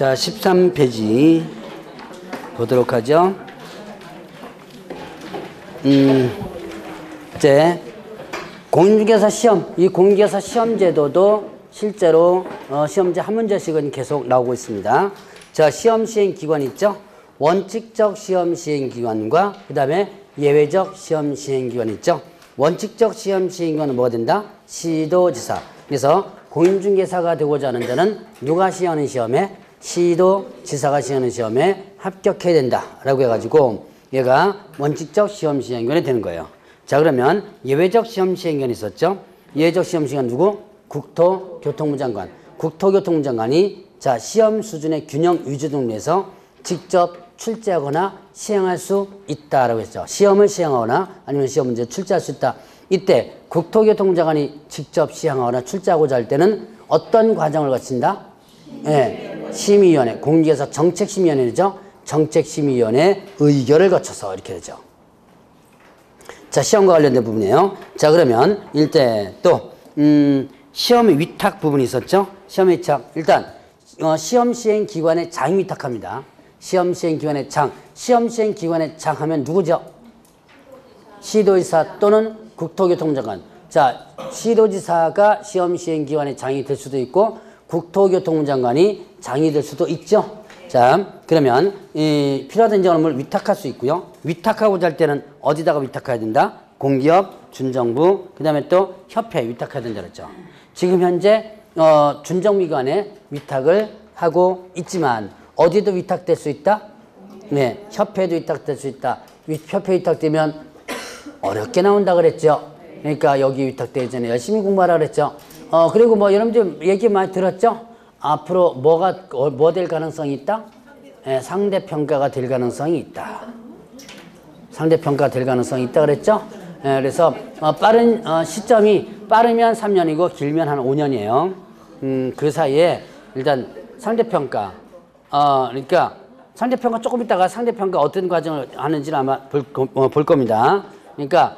자, 13페이지 보도록 하죠. 이제 공인중개사 시험, 이 공인중개사 시험 제도도 실제로 시험제 한 문제씩은 계속 나오고 있습니다. 자, 시험 시행 기관 있죠? 원칙적 시험 시행 기관과 그 다음에 예외적 시험 시행 기관 있죠? 원칙적 시험 시행 기관은 뭐가 된다? 시도지사. 그래서 공인중개사가 되고자 하는 자는 누가 시행하는 시험에? 시도지사가 시행하는 시험에 합격해야 된다라고 해가지고 얘가 원칙적 시험 시행기관이 되는 거예요. 자, 그러면 예외적 시험 시행기관이 있었죠. 예외적 시험 시행관 누구? 국토교통부 장관. 국토교통부 장관이 자, 시험 수준의 균형 유지 등을 위해서 직접 출제하거나 시행할 수 있다라고 했죠. 시험을 시행하거나 아니면 시험 문제 출제할 수 있다. 이때 국토교통부 장관이 직접 시행하거나 출제하고자 할 때는 어떤 과정을 거친다? 예. 심의위원회, 공인중개사 정책심의위원회죠. 정책심의위원회 의결을 거쳐서 이렇게 되죠. 자, 시험과 관련된 부분이에요. 자, 그러면 일대 또 시험 위탁 부분이 있었죠. 시험 위탁. 일단 시험 시행 기관의 장 위탁합니다. 시험 시행 기관의 장. 시험 시행 기관의 장 하면 누구죠? 시도지사 또는 국토교통부 장관. 자, 시도지사가 시험 시행 기관의 장이 될 수도 있고 국토교통부 장관이 장이 될 수도 있죠. 자, 그러면 필요하던 점을 위탁할 수 있고요. 위탁하고자 할 때는 어디다가 위탁해야 된다? 공기업, 준정부, 그 다음에 또 협회에 위탁해야 된다 그랬죠. 지금 현재 준정기관에 위탁을 하고 있지만 어디도 위탁될 수 있다? 네, 협회에도 위탁될 수 있다. 협회에 위탁되면 어렵게 나온다 그랬죠. 그러니까 여기 위탁되기 전에 열심히 공부하라 그랬죠. 그리고 뭐 여러분들 얘기 많이 들었죠? 앞으로 뭐 될 가능성이 있다? 네, 상대평가가 될 가능성이 있다. 상대평가가 될 가능성이 있다 그랬죠? 네, 그래서 빠른 시점이 빠르면 3년이고 길면 한 5년이에요. 그 사이에 일단 상대평가 그러니까 상대평가 조금 있다가 상대평가 어떤 과정을 하는지는 아마 볼 겁니다. 그러니까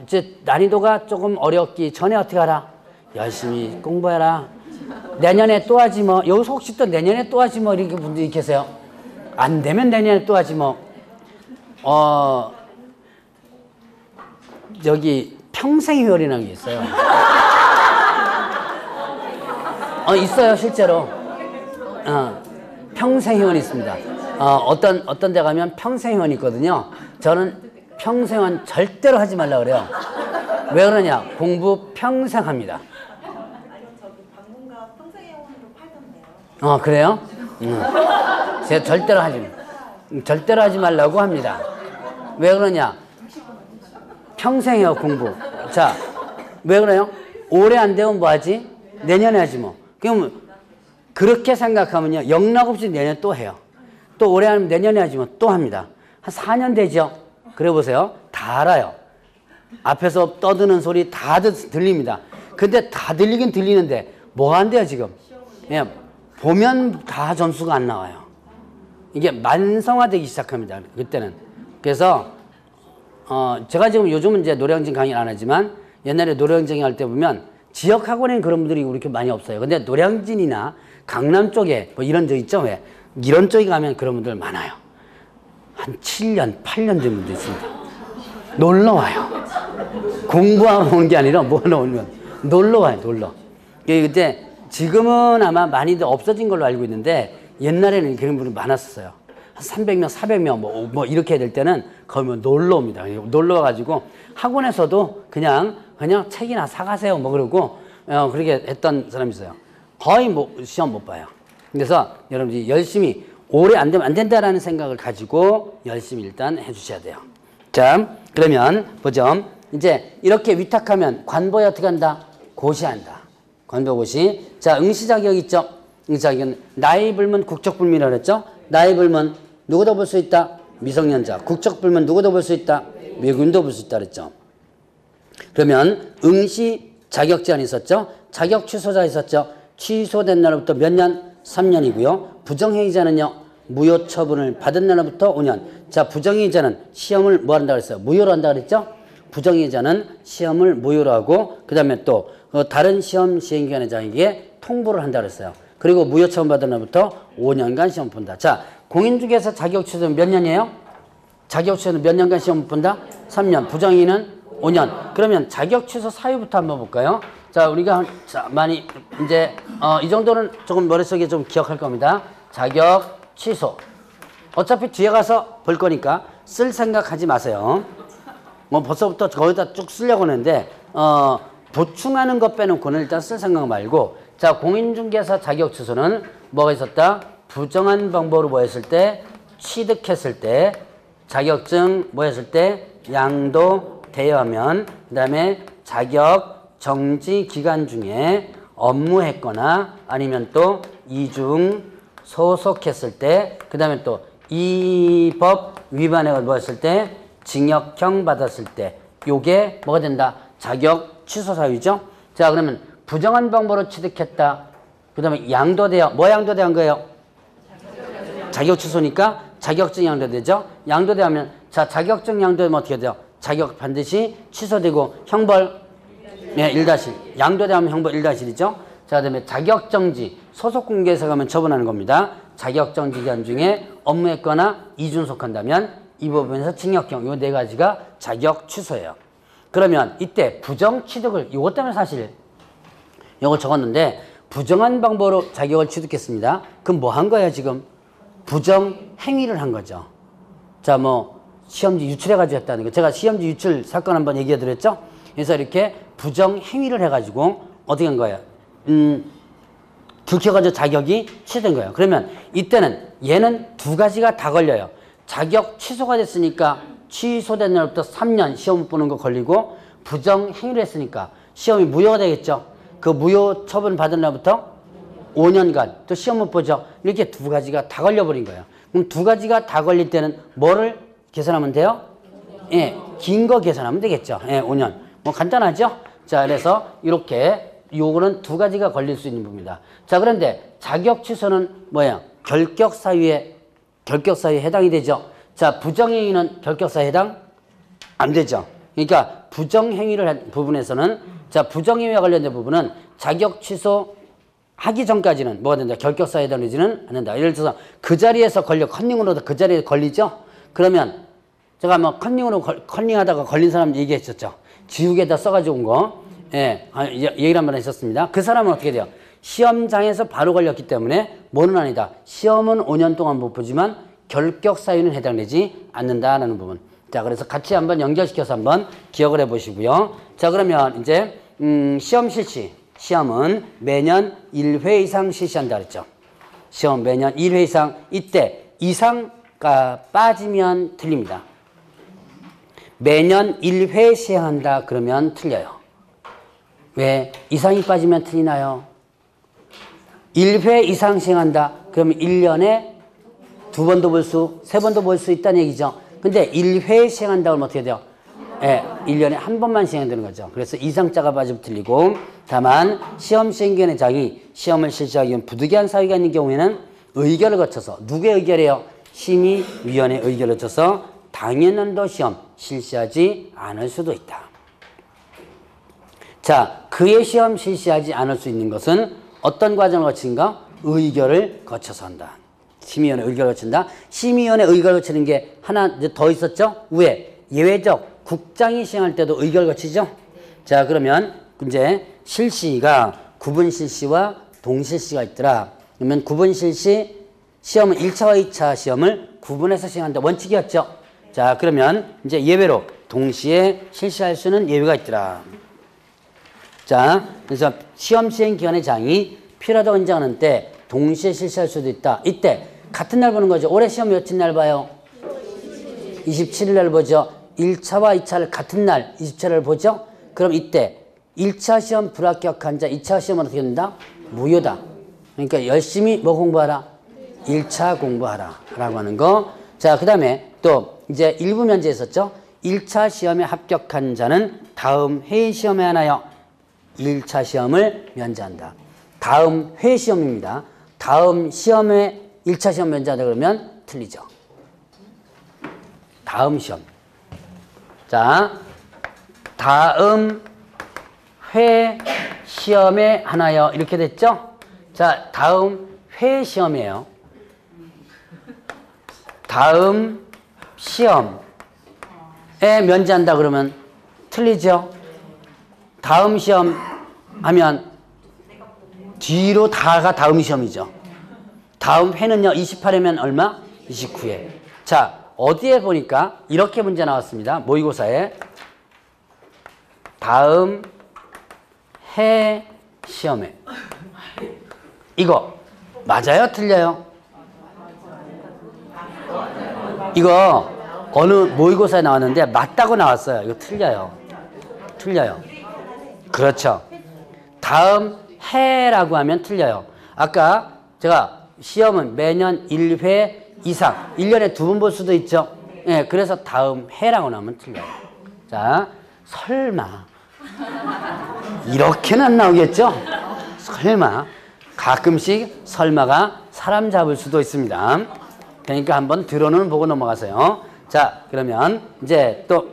이제 난이도가 조금 어렵기 전에 어떻게 하라? 열심히 공부해라. 내년에 또 하지 뭐. 여기서 혹시 또 내년에 또 하지 뭐 이렇게 분들이 계세요. 안 되면 내년에 또 하지 뭐. 여기 평생회원이라는 게 있어요. 있어요 실제로. 평생회원이 있습니다. 어떤 데 가면 평생회원이 있거든요. 저는 평생회원 절대로 하지 말라 그래요. 왜 그러냐? 공부 평생 합니다. 그래요? 제가 절대로 하지 말라고 합니다. 왜 그러냐? 평생 해요, 공부. 자, 왜 그래요? 올해 안 되면 뭐 하지? 내년에 하지 뭐. 그럼 그렇게 생각하면요, 영락 없이 내년에 또 해요. 또 올해 하면 내년에 하지 뭐 또 합니다. 한 4년 되죠? 그래 보세요. 다 알아요. 앞에서 떠드는 소리 다 들립니다. 근데 다 들리긴 들리는데 뭐가 안 돼요, 지금? 그냥 보면 다 점수가 안 나와요. 이게 만성화되기 시작합니다. 그때는. 그래서 제가 지금 요즘은 이제 노량진 강의를 안 하지만 옛날에 노량진 할 때 보면 지역 학원에는 그런 분들이 그렇게 많이 없어요. 근데 노량진이나 강남 쪽에 뭐 이런 데 있죠? 왜? 이런 쪽에 가면 그런 분들 많아요. 한 7년, 8년 된 분도 있습니다. 놀러 와요. 공부하러 오는 게 아니라 뭐 하러 오면 놀러 와요, 놀러. 그때 지금은 아마 많이들 없어진 걸로 알고 있는데 옛날에는 그런 분이 많았었어요. 한 300명, 400명 뭐 이렇게 될 때는 거기 놀러 옵니다. 놀러 와가지고 학원에서도 그냥 책이나 사가세요 뭐 그러고 그렇게 했던 사람이 있어요. 거의 뭐 시험 못 봐요. 그래서 여러분들이 열심히 올해 안 되면 안 된다라는 생각을 가지고 열심히 일단 해주셔야 돼요. 자, 그러면 보죠. 이제 이렇게 위탁하면 관보에 어떻게 한다? 고시한다. 관보고시. 자, 응시 자격 있죠? 응시 자격은 나이 불문 국적 불문이라고 했죠? 나이 불문 누구도 볼 수 있다? 미성년자. 국적 불문 누구도 볼 수 있다? 외국인도 볼 수 있다 그랬죠. 그러면 응시 자격 제한이 있었죠? 자격 취소자 있었죠? 취소된 날부터 몇 년? 3년이고요. 부정행위자는요. 무효 처분을 받은 날부터 5년. 자, 부정행위자는 시험을 뭐 한다 그랬어요? 무효로 한다 그랬죠? 부정행위자는 시험을 무효로 하고 그 다음에 또 다른 시험 시행기관의 자에게 통보를 한다 그랬어요. 그리고 무효 처분 받은 날부터 5년간 시험 본다. 자, 공인중개사 자격 취소는 몇 년이에요? 자격 취소는 몇 년간 시험 본다? 3년. 부정행위는 5년. 그러면 자격 취소 사유부터 한번 볼까요? 자, 우리가 많이 이제 이 정도는 조금 머릿속에 좀 기억할 겁니다. 자격 취소. 어차피 뒤에 가서 볼 거니까 쓸 생각하지 마세요. 뭐 벌써부터 거기다 쭉 쓰려고 하는데 보충하는 것 빼놓고는 일단 쓸 생각 말고, 자, 공인중개사 자격 취소는 뭐가 있었다? 부정한 방법으로 뭐 했을 때? 취득했을 때, 자격증 뭐 했을 때? 양도 대여하면, 그 다음에 자격 정지 기간 중에 업무했거나 아니면 또 이중 소속했을 때, 그 다음에 또 이 법 위반해 뭐 했을 때? 징역형 받았을 때, 요게 뭐가 된다? 자격 취소 사유죠. 자, 그러면 부정한 방법으로 취득했다. 그 다음에 양도대여. 뭐 양도대한 거예요? 자격 취소니까 자격증 양도되죠. 양도대하면, 자, 자격증 양도되면 어떻게 돼요? 자격 반드시 취소되고 형벌 1-1. 양도대하면 형벌 1-1이죠. 자, 그 다음에 자격정지. 소속공개에서 가면 처분하는 겁니다. 자격정지 기간 중에 업무했거나 이중속한다면 이 부분에서 징역형. 요 네 가지가 자격 취소예요. 그러면 이때 부정 취득을, 이것 때문에 사실 이걸 적었는데, 부정한 방법으로 자격을 취득했습니다. 그럼 뭐 한 거예요, 지금? 부정 행위를 한 거죠. 자, 뭐 시험지 유출해가지고 했다는 거. 제가 시험지 유출 사건 한번 얘기해 드렸죠? 그래서 이렇게 부정 행위를 해가지고 어떻게 한 거예요? 들켜가지고 자격이 취소된 거예요. 그러면 이때는 얘는 두 가지가 다 걸려요. 자격 취소가 됐으니까 취소된 날부터 3년 시험 보는 거 걸리고, 부정 행위를 했으니까 시험이 무효가 되겠죠. 그 무효 처분 받은 날부터 5년간 또 시험 못 보죠. 이렇게 두 가지가 다 걸려버린 거예요. 그럼 두 가지가 다 걸릴 때는 뭐를 계산하면 돼요? 예, 긴 거 계산하면 되겠죠. 예, 5년. 뭐 간단하죠? 자, 그래서 이렇게 요거는 두 가지가 걸릴 수 있는 부분이다. 자, 그런데 자격 취소는 뭐야? 결격 사유에 해당이 되죠. 자, 부정행위는 결격 사유에 해당 안 되죠. 그러니까 부정행위를 한 부분에서는, 자, 부정행위와 관련된 부분은 자격 취소 하기 전까지는 뭐가 된다? 결격 사유에 해당되지는 않는다. 예를 들어서 그 자리에서 컨닝으로도 그 자리에 걸리죠. 그러면 제가 뭐 컨닝하다가 걸린 사람 얘기했었죠. 지우개에다 써가지고 온 거. 예, 얘기를 한번 했었습니다. 그 사람은 어떻게 돼요? 시험장에서 바로 걸렸기 때문에 뭐는 아니다. 시험은 5년 동안 못 보지만 결격 사유는 해당되지 않는다라는 부분. 자, 그래서 같이 한번 연결시켜서 한번 기억을 해 보시고요. 자, 그러면 이제 시험 실시. 시험은 매년 1회 이상 실시한다 그랬죠. 시험 매년 1회 이상. 이때 이상가 빠지면 틀립니다. 매년 1회 시행한다 그러면 틀려요. 왜? 이상이 빠지면 틀리나요? 1회 이상 시행한다 그러면 1년에 2번도 볼 수, 3번도 볼 수 있다는 얘기죠. 근데 1회 시행한다 그러면 어떻게 돼요? 예, 1년에 한 번만 시행되는 거죠. 그래서 이상자가 빠지면 틀리고, 다만 시험 시행기관의 장이 시험을 실시하기 위한 부득이한 사유가 있는 경우에는 의결을 거쳐서, 누구의 의결이에요? 심의위원회 의결을 거쳐서 당연년도 시험 실시하지 않을 수도 있다. 자, 그의 시험 실시하지 않을 수 있는 것은 어떤 과정을 거친가? 의결을 거쳐서 한다. 심의위원회 의결을 거친다. 심의위원회 의결을 거치는 게 하나 더 있었죠? 왜? 예외적 국장이 시행할 때도 의결 거치죠? 자, 그러면 이제 실시가 구분 실시와 동실시가 있더라. 그러면 구분 실시 시험은 1차와 2차 시험을 구분해서 시행한다. 원칙이었죠? 자, 그러면 이제 예외로 동시에 실시할 수는 예외가 있더라. 자, 그래서 시험 시행 기관의 장이 필요하다고 인정하는 때 동시에 실시할 수도 있다. 이때 같은 날 보는 거죠. 올해 시험 며칠 날 봐요? 27일 날 보죠. 1차와 2차를 같은 날 27일 보죠. 그럼 이때 1차 시험 불합격한 자 2차 시험은 어떻게 된다? 무효다. 그러니까 열심히 뭐 공부하라? 1차 공부하라 라고 하는 거. 자, 그 다음에 또 이제 일부 면제했었죠. 1차 시험에 합격한 자는 다음 회의 시험에 하나요? 1차 시험을 면제한다. 다음 회 시험입니다. 다음 시험에 1차 시험 면제한다 그러면 틀리죠. 다음 시험. 자, 다음 회 시험에 하나요. 이렇게 됐죠? 자, 다음 회 시험이에요. 다음 시험에 면제한다 그러면 틀리죠? 다음 시험 하면 뒤로 다가 다음 시험이죠. 다음 회는요, 28회면 얼마? 29회. 자, 어디에 보니까 이렇게 문제 나왔습니다. 모의고사에. 다음 해 시험에. 이거 맞아요? 틀려요? 이거 어느 모의고사에 나왔는데 맞다고 나왔어요. 이거 틀려요. 틀려요. 그렇죠. 다음 해라고 하면 틀려요. 아까 제가 시험은 매년 1회 이상, 1년에 2번 볼 수도 있죠. 예, 그래서 다음 해라고 나오면 틀려요. 자, 설마 이렇게는 안 나오겠죠? 설마. 가끔씩 설마가 사람 잡을 수도 있습니다. 그러니까 한번 들어는 보고 넘어가세요. 자, 그러면 이제 또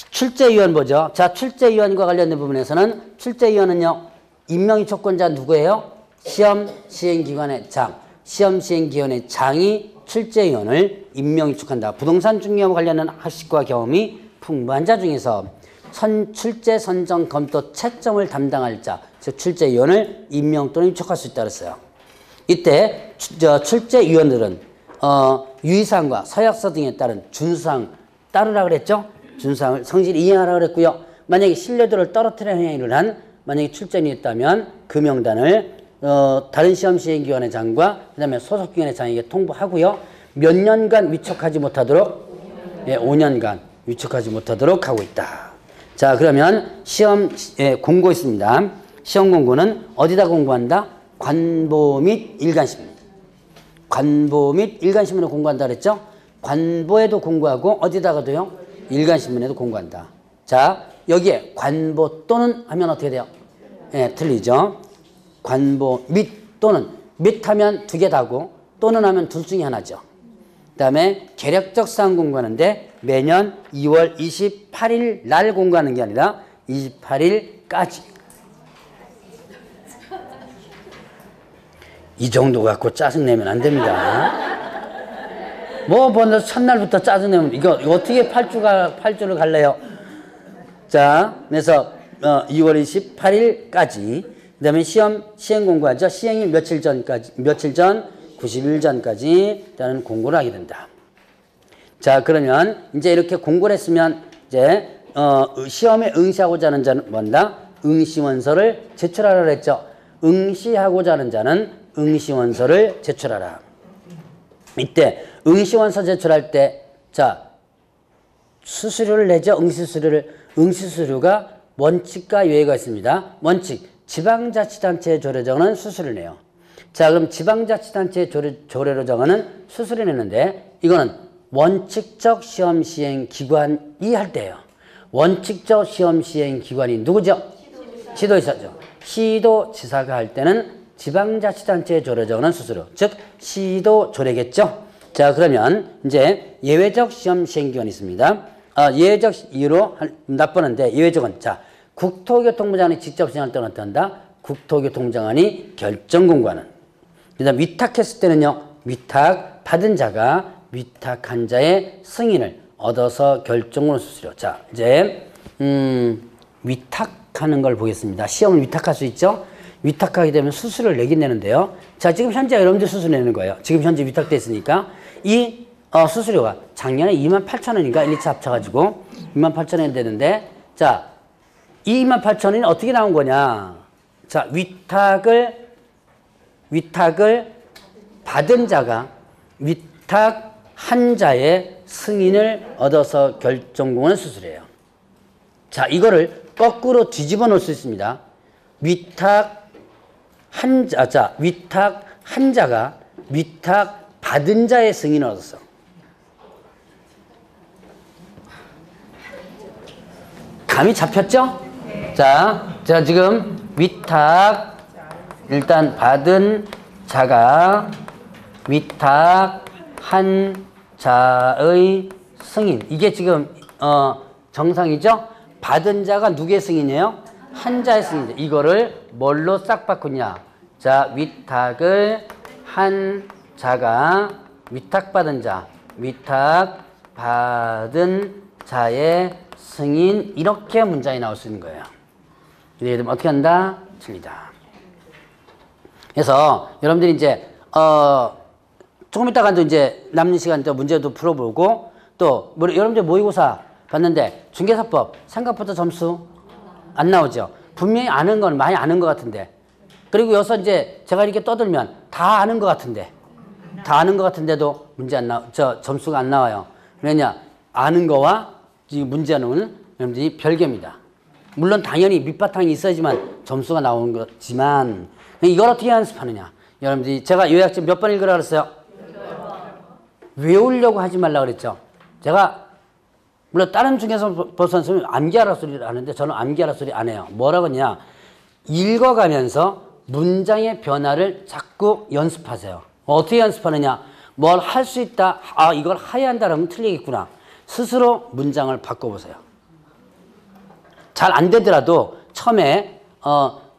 출제위원 보죠. 자, 출제위원과 관련된 부분에서는 출제위원은요, 임명이 조건자 누구예요? 시험 시행기관의 장. 시험 시행기관의 장이 출제위원을 임명 위촉한다. 부동산 중개와 관련된 학식과 경험이 풍부한 자 중에서 출제 선정 검토 채점을 담당할 자, 즉 출제위원을 임명 또는 위촉할 수 있다 그랬어요. 이때 출제위원들은 유의사항과 서약서 등에 따른 준수사항 따르라 그랬죠. 준수사항을 성실히 이행하라 그랬고요. 만약에 신뢰도를 떨어뜨리는 행위를 한 만약에 출전이 있다면 그 명단을 다른 시험 시행기관의 장과 그 다음에 소속기관의 장에게 통보하고요. 몇 년간 위촉하지 못하도록 5년간 위촉하지 못하도록 하고 있다. 자, 그러면 시험 공고 있습니다. 시험 공고는 어디다 공고한다? 관보 및 일간신문. 관보 및 일간신문에 공고한다 그랬죠? 관보에도 공고하고 어디다가도요? 일간신문에도 공고한다. 자, 여기에 관보 또는 하면 어떻게 돼요? 예, 틀리죠. 관보 및 또는 및 하면 두 개 다고 또는 하면 둘 중에 하나죠. 그 다음에 계략적 사항 공고하는데 매년 2월 28일 날 공고하는 게 아니라 28일까지. 이 정도 갖고 짜증내면 안 됩니다. 뭐 먼저 첫날부터 짜증내면 이거 어떻게 8주를 갈래요? 자, 그래서 2월 28일까지. 그 다음에 시험 시행 공고하죠. 시행일 며칠 전 90일 전까지 일단은 공고를 하게 된다. 자, 그러면 이제 이렇게 공고를 했으면 이제 시험에 응시하고자 하는 자는 뭔다? 응시원서를 제출하라 그랬죠. 응시하고자 하는 자는 응시원서를 제출하라. 이때 응시원서 제출할 때 자, 수수료를 내죠. 응시수수료가 원칙과 예외가 있습니다. 원칙, 지방자치단체에 조례 정하는 수수료를 내요. 자, 그럼 지방자치단체에 조례로 정하는 수수료 내는데 이거는 원칙적 시험 시행 기관이 할 때예요. 원칙적 시험 시행 기관이 누구죠? 시도지사죠. 시도지사가 할 때는 지방자치단체에 조례 정하는 수수료, 즉 시도조례겠죠. 자, 그러면 이제 예외적 시험 시행 기관이 있습니다. 예외적 이유로 나쁘는데 예외적은 자, 국토교통부 장관이 직접 시행할 때는 어떤다? 국토교통부 장관이 결정 공고하는. 그다음 위탁했을 때는요. 위탁 받은 자가 위탁한 자의 승인을 얻어서 결정으로 수수료. 자, 이제 위탁하는 걸 보겠습니다. 시험을 위탁할 수 있죠. 위탁하게 되면 수수료를 내긴 내는데요. 자, 지금 현재 여러분들 수수료 내는 거예요. 지금 현재 위탁돼 있으니까 이 수수료가 작년에 28,000원인가 1, 2차 합쳐가지고 28,000원이 되는데 자, 이 28,000원이 어떻게 나온 거냐. 자, 위탁을 받은 자가 위탁한 자의 승인을 얻어서 결정공하는 수수료예요. 자, 이거를 거꾸로 뒤집어 놓을 수 있습니다. 위탁한 자가 위탁 받은 자의 승인을 얻었어. 감이 잡혔죠? 자, 제가 지금 위탁 일단 받은 자가 위탁한 자의 승인. 이게 지금 정상이죠? 받은 자가 누구의 승인이에요? 한자에 쓰는데 이거를 뭘로 싹 바꾸냐. 자, 위탁을 한자가 위탁받은 자, 위탁받은 자의 승인 이렇게 문장이 나올 수 있는 거예요. 예를 들면 어떻게 한다? 틀리다. 그래서 여러분들이 이제 조금 이따가 이제 남는 시간 또 문제도 풀어보고 또 여러분들 모의고사 봤는데 중개사법 생각보다 점수 안 나오죠. 분명히 아는 건 많이 아는 것 같은데 그리고 여기서 이제 제가 이렇게 떠들면 다 아는 것 같은데 다 아는 것 같은데도 문제 안 점수가 안 나와요. 왜냐? 아는 거와 이 문제는 여러분들이 별개입니다. 물론 당연히 밑바탕이 있어야지만 점수가 나오는 거지만 이걸 어떻게 연습하느냐. 여러분들이 제가 요약집 몇 번 읽으라 그랬어요? 외우려고 하지 말라 그랬죠. 제가 물론 다른 중개사법 선생님은 암기하라 소리를 하는데 저는 암기하라 소리 안 해요. 뭐라고 하냐. 읽어가면서 문장의 변화를 자꾸 연습하세요. 어떻게 연습하느냐. 뭘 할 수 있다. 아, 이걸 해야 한다 그러면 틀리겠구나. 스스로 문장을 바꿔보세요. 잘 안 되더라도 처음에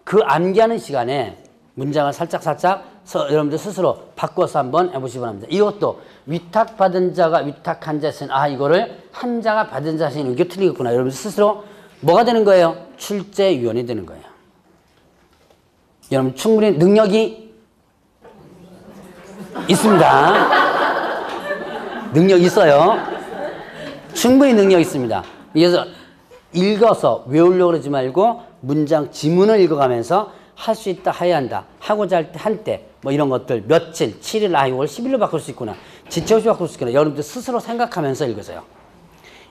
그 암기하는 시간에 문장을 살짝 여러분들 스스로 바꿔서 한번 해보시기 바랍니다. 이것도 위탁받은 자가 위탁한 자신, 아 이거를 한 자가 받은 자신 이게 틀리겠구나. 여러분들 스스로 뭐가 되는 거예요? 출제위원이 되는 거예요. 여러분 충분히 능력이 있습니다. 능력 있어요. 충분히 능력 있습니다. 그래서 읽어서 외우려고 그러지 말고 문장 지문을 읽어가면서 할 수 있다, 해야 한다, 하고자 할 때, 한때 뭐 이런 것들 며칠, 7일, 아 이걸 10일로 바꿀 수 있구나, 지체 없이 바꿀 수 있구나. 여러분들 스스로 생각하면서 읽으세요.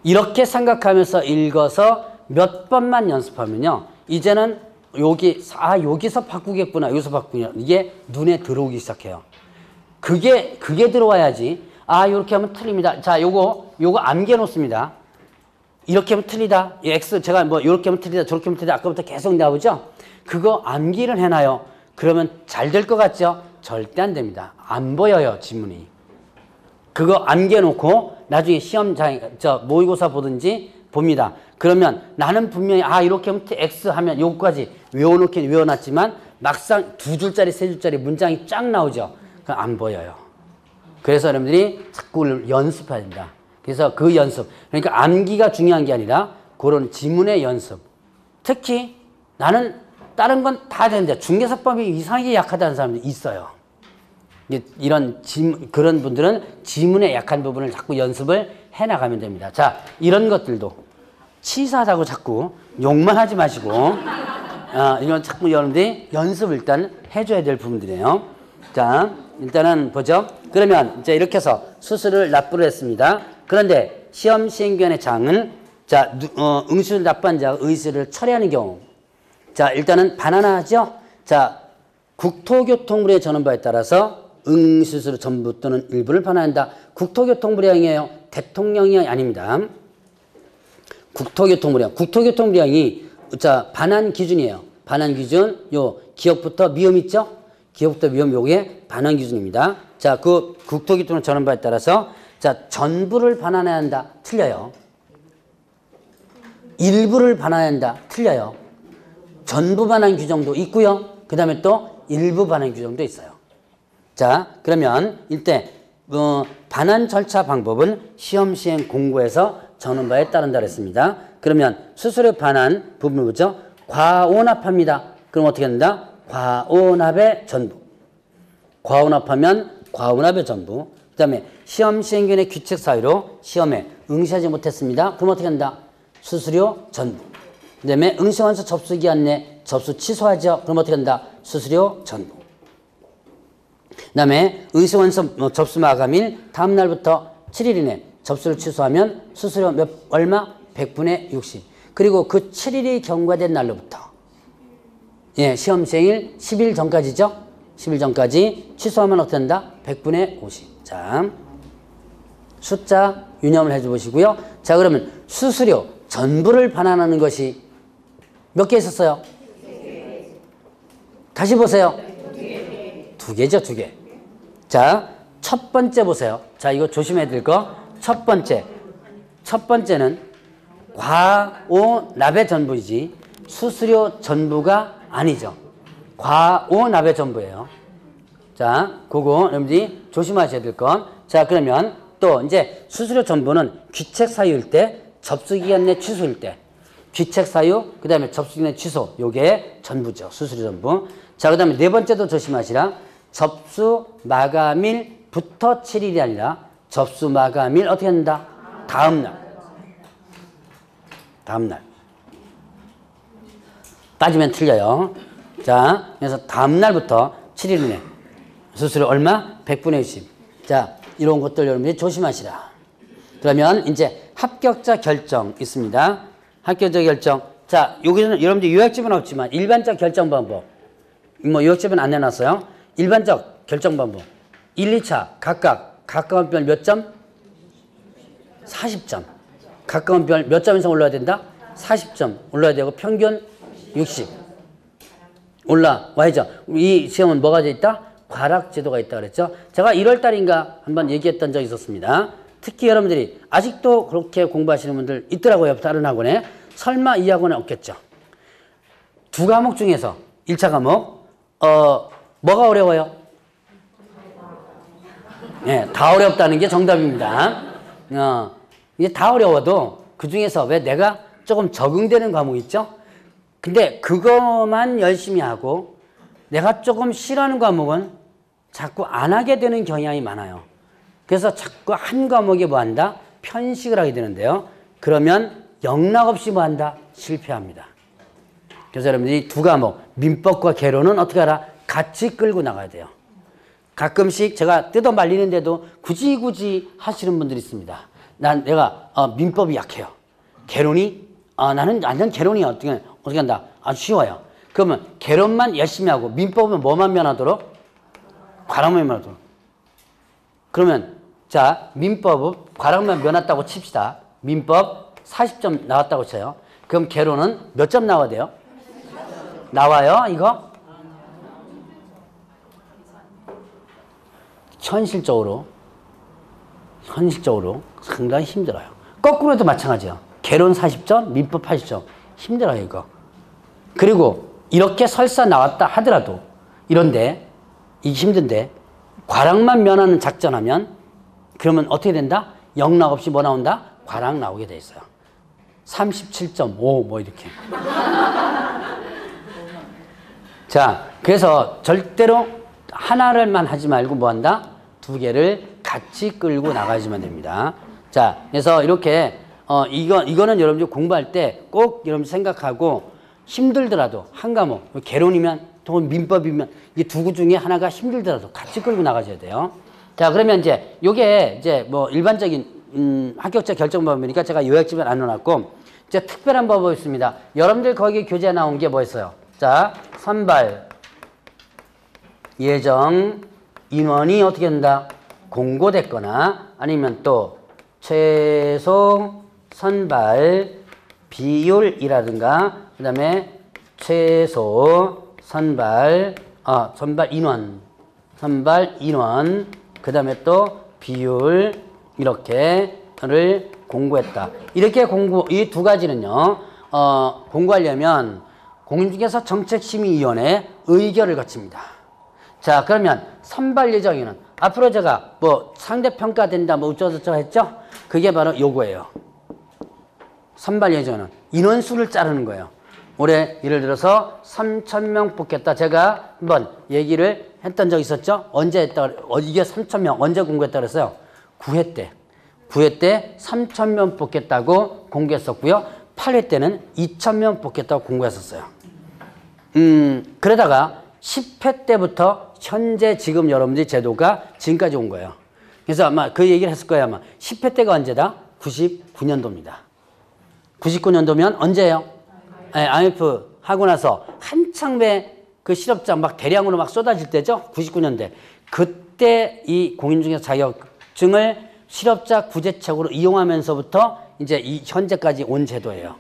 이렇게 생각하면서 읽어서 몇 번만 연습하면요. 이제는 여기서 바꾸겠구나, 여기서 바꾸냐. 이게 눈에 들어오기 시작해요. 그게 들어와야지. 아, 요렇게 하면 틀립니다. 자, 요거 암기해 놓습니다. 이렇게 하면 틀리다. X, 제가 뭐, 요렇게 하면 틀리다, 저렇게 하면 틀리다. 아까부터 계속 나오죠? 그거 암기를 해놔요. 그러면 잘 될 것 같죠? 절대 안 됩니다. 안 보여요, 지문이. 그거 암기해 놓고, 나중에 시험장, 모의고사 보든지 봅니다. 그러면 나는 분명히, 아, 이렇게 하면 X 하면 요거까지 외워놓긴 외워놨지만, 막상 2줄짜리, 3줄짜리 문장이 쫙 나오죠? 그건 안 보여요. 그래서 여러분들이 자꾸 연습해야 됩니다. 그래서 그 연습, 그러니까 암기가 중요한 게 아니라 그런 지문의 연습. 특히 나는 다른 건 다 되는데 중개사법이 이상하게 약하다는 사람들이 있어요. 그런 분들은 지문의 약한 부분을 자꾸 연습을 해나가면 됩니다. 자, 이런 것들도 치사하다고 자꾸 욕만 하지 마시고 이건 자꾸 여러분들이 연습을 일단 해줘야 될 부분들이에요. 자, 일단은 보죠. 그러면 이제 이렇게 해서 수수를 납부를 했습니다. 그런데 시험 시행기간의 장은 자, 응시를 납부한 자가 의시를 철회하는 경우. 자, 일단은 반환하죠. 자, 국토교통부의 전원부에 따라서 응시수를 전부 또는 일부를 반환한다. 국토교통부령이에요. 대통령이 아닙니다. 국토교통부령. 국토교통부령이 자, 반환 기준이에요. 반환 기준 요 기업부터 미음 있죠? 기업부터 미음 요게 반환 기준입니다. 자, 그 국토교통부 전원부에 따라서 자, 전부를 반환해야 한다. 틀려요. 일부를 반환해야 한다. 틀려요. 전부 반환 규정도 있고요. 그 다음에 또 일부 반환 규정도 있어요. 자, 그러면 이때 반환 절차 방법은 시험 시행 공고에서 정하는 바에 따른다 그랬습니다. 그러면 수수료 반환 부분을 보죠. 과오납합니다. 그럼 어떻게 된다? 과오납의 전부. 과오납하면 과오납의 전부. 그 다음에 시험 시행기간의 규칙 사유로 시험에 응시하지 못했습니다. 그럼 어떻게 한다? 수수료 전부. 그 다음에 응시원서 접수기한 내 접수 취소하죠. 그럼 어떻게 한다? 수수료 전부. 그 다음에 응시원서 접수 마감일 다음 날부터 7일 이내 접수를 취소하면 수수료 얼마? 100분의 60. 그리고 그 7일이 경과된 날로부터 예, 시험 시행일 10일 전까지죠. 10일 전까지 취소하면 어떻게 된다? 100분의 50. 자, 숫자 유념을 해줘 보시고요. 자, 그러면 수수료 전부를 반환하는 것이 몇 개 있었어요? 다시 보세요. 2개죠, 2개. 자, 첫 번째 보세요. 자, 이거 조심해야 될 거. 첫 번째는 과오납의 전부이지 수수료 전부가 아니죠. 과오납의 전부예요. 자, 그거 여러분들이 조심하셔야 될 건. 자, 그러면 또 이제 수수료 전부는 귀책 사유일 때, 접수기간 내 취소일 때. 귀책 사유, 그 다음에 접수기간 내 취소. 요게 전부죠. 수수료 전부. 자, 그 다음에 네 번째도 조심하시라. 접수 마감일부터 7일이 아니라 접수 마감일 어떻게 한다? 다음날. 다음날. 따지면 틀려요. 자, 그래서 다음날부터 7일 이내. 수수료 얼마? 100분의 60. 자, 이런 것들 여러분들이 조심하시라. 그러면 이제 합격자 결정 있습니다. 합격자 결정. 자, 여기서는 여러분들 요약집은 없지만 일반적 결정 방법. 뭐 요약집은 안 내놨어요. 일반적 결정 방법. 1, 2차 각각 가까운 별 몇 점? 40점. 가까운 별 몇 점 이상 올라야 된다? 40점 올라야 되고 평균 60. 올라와야죠. 이 시험은 뭐가 돼 있다? 과락제도가 있다 그랬죠. 제가 1월 달인가 한번 얘기했던 적이 있었습니다. 특히 여러분들이 아직도 그렇게 공부하시는 분들 있더라고요. 다른 학원에. 설마 이 학원에 없겠죠. 두 과목 중에서 1차 과목 뭐가 어려워요? 네, 다 어렵다는 게 정답입니다. 이게 다 어려워도 그 중에서 왜 내가 조금 적응되는 과목 있죠? 근데 그것만 열심히 하고 내가 조금 싫어하는 과목은 자꾸 안 하게 되는 경향이 많아요. 그래서 자꾸 한 과목에 뭐 한다? 편식을 하게 되는데요. 그러면 영락없이 뭐 한다? 실패합니다. 그래서 여러분들이 두 과목, 민법과 개론은 어떻게 하라? 같이 끌고 나가야 돼요. 가끔씩 제가 뜯어 말리는데도 굳이 하시는 분들이 있습니다. 내가 민법이 약해요. 개론이 나는 개론이 어떻게 한다? 아주 쉬워요. 그러면 개론만 열심히 하고 민법은 뭐만 면하도록? 과락만 면하도록. 그러면 자, 민법은 과락만 면했다고 칩시다. 민법 40점 나왔다고 쳐요. 그럼 개론은 몇 점 나와야 돼요? 나와요 이거? 현실적으로 상당히 힘들어요. 거꾸로 해도 마찬가지예요. 개론 40점, 민법 80점. 힘들어요 이거. 그리고 이렇게 설사 나왔다 하더라도 이런데 이게 힘든데 과락만 면하는 작전하면 그러면 어떻게 된다? 영락 없이 뭐 나온다? 과락 나오게 돼 있어요. 37.5 뭐 이렇게. 자, 그래서 절대로 하나를만 하지 말고 뭐 한다? 두 개를 같이 끌고 나가시면 됩니다. 자, 그래서 이렇게 이거는 여러분들 공부할 때 꼭 여러분 생각하고 힘들더라도 한 과목, 개론이면 또 민법이면 이 두 구 중에 하나가 힘들더라도 같이 끌고 나가셔야 돼요. 자, 그러면 이제 요게 이제 뭐 일반적인 합격자 결정 방법이니까 제가 요약집에 안 넣어놨고 이제 특별한 방법이 있습니다. 여러분들 거기 교재에 나온 게 뭐였어요? 자, 선발 예정 인원이 어떻게 된다? 공고됐거나 아니면 또 최소 선발 비율이라든가 그 다음에 최소 선발 인원 그 다음에 또 비율 이렇게를 공고했다. 이렇게 이 두 가지는요 공고하려면 공인중개사 정책심의위원회 의결을 거칩니다. 자, 그러면 선발 예정에는 앞으로 제가 뭐 상대평가된다 뭐 어쩌고저쩌고 했죠? 그게 바로 요거예요. 선발 예정은 인원수를 자르는 거예요. 올해 예를 들어서 3,000명 뽑겠다. 제가 한번 얘기를 했던 적 있었죠? 언제 했다? 이게 3,000명 언제 공고했다 그랬어요? 9회 때. 9회 때 3,000명 뽑겠다고 공고했었고요. 8회 때는 2,000명 뽑겠다고 공고했었어요. 그러다가 10회 때부터 현재 지금 여러분들이 제도가 지금까지 온 거예요. 그래서 아마 그 얘기를 했을 거예요. 아마 10회 때가 언제다? 99년도입니다. 99년도면 언제예요? 네, IMF 하고 나서 한창 그 실업자 막 대량으로 막 쏟아질 때죠? 99년대. 그때 이 공인중개사 자격증을 실업자 구제책으로 이용하면서부터 이제 현재까지 온 제도예요.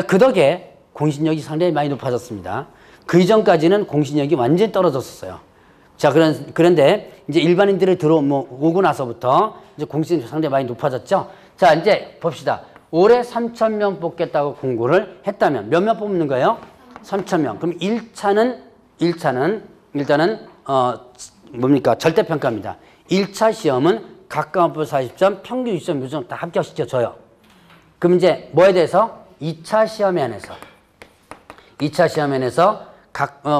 그 덕에 공신력이 상당히 많이 높아졌습니다. 그 이전까지는 공신력이 완전히 떨어졌었어요. 자, 그런데 이제 일반인들이 오고 나서부터 이제 공신력이 상당히 많이 높아졌죠. 자, 이제 봅시다. 올해 3,000명 뽑겠다고 공고를 했다면 몇 명 뽑는 거예요? 3,000명. 그럼 1차는 일단은 뭡니까? 절대평가입니다. 1차 시험은 각과목표 40점, 평균 60점, 요즘 다 합격시켜줘요. 그럼 이제 뭐에 대해서? 2차 시험에 한해서. 2차 시험에 한해서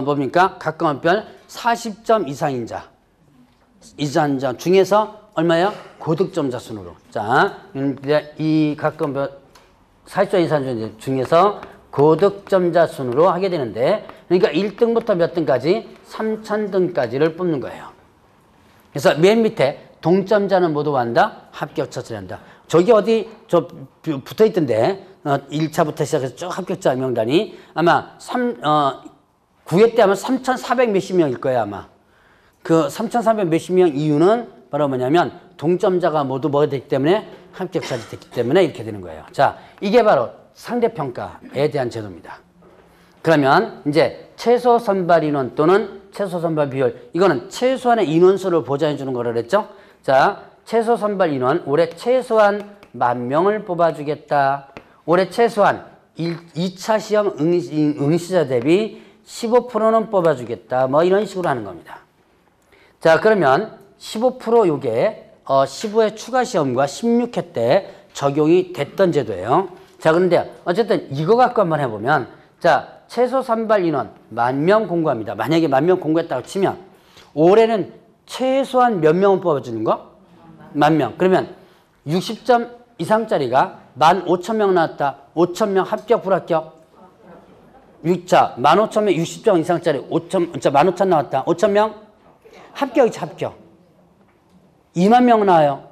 뭡니까? 각과목별 40점 이상인 자 중에서 얼마예요? 고득점자 순으로. 자, 이 각과목별 40점 이상 중에서 고득점자 순으로 하게 되는데, 그러니까 1등부터 몇 등까지? 3,000등까지를 뽑는 거예요. 그래서 맨 밑에 동점자는 모두 한다? 합격자 처리한다. 저기 어디 붙어 있던데 1차부터 시작해서 쭉 합격자 명단이 아마 9회 때 아마 3,400 몇십 명일 거예요, 아마. 그 3,400 몇십 명 이유는 바로 뭐냐면 동점자가 모두 뭐가 됐기 때문에 합격자가 됐기 때문에 이렇게 되는 거예요. 자, 이게 바로 상대평가에 대한 제도입니다. 그러면 이제 최소 선발 인원 또는 최소 선발 비율, 이거는 최소한의 인원수를 보장해 주는 거라 그랬죠. 자, 최소 선발 인원, 올해 최소한 10,000명을 뽑아주겠다. 올해 최소한 2차 시험 응시자 대비 15%는 뽑아주겠다. 뭐 이런 식으로 하는 겁니다. 자, 그러면 15% 요게 15회 추가 시험과 16회 때 적용이 됐던 제도예요. 자, 그런데 어쨌든 이거 갖고 한번 해보면, 자, 최소 선발 인원 10,000명 공고합니다. 만약에 10,000명 공고했다고 치면 올해는 최소한 몇 명을 뽑아주는 거? 10,000명. 그러면 60점 이상짜리가 15,000명 나왔다. 5,000명 합격, 불합격? 6차 15,000명 60점 이상짜리 15,000 나왔다. 5,000명? 합격이죠, 합격. 20,000명 나와요.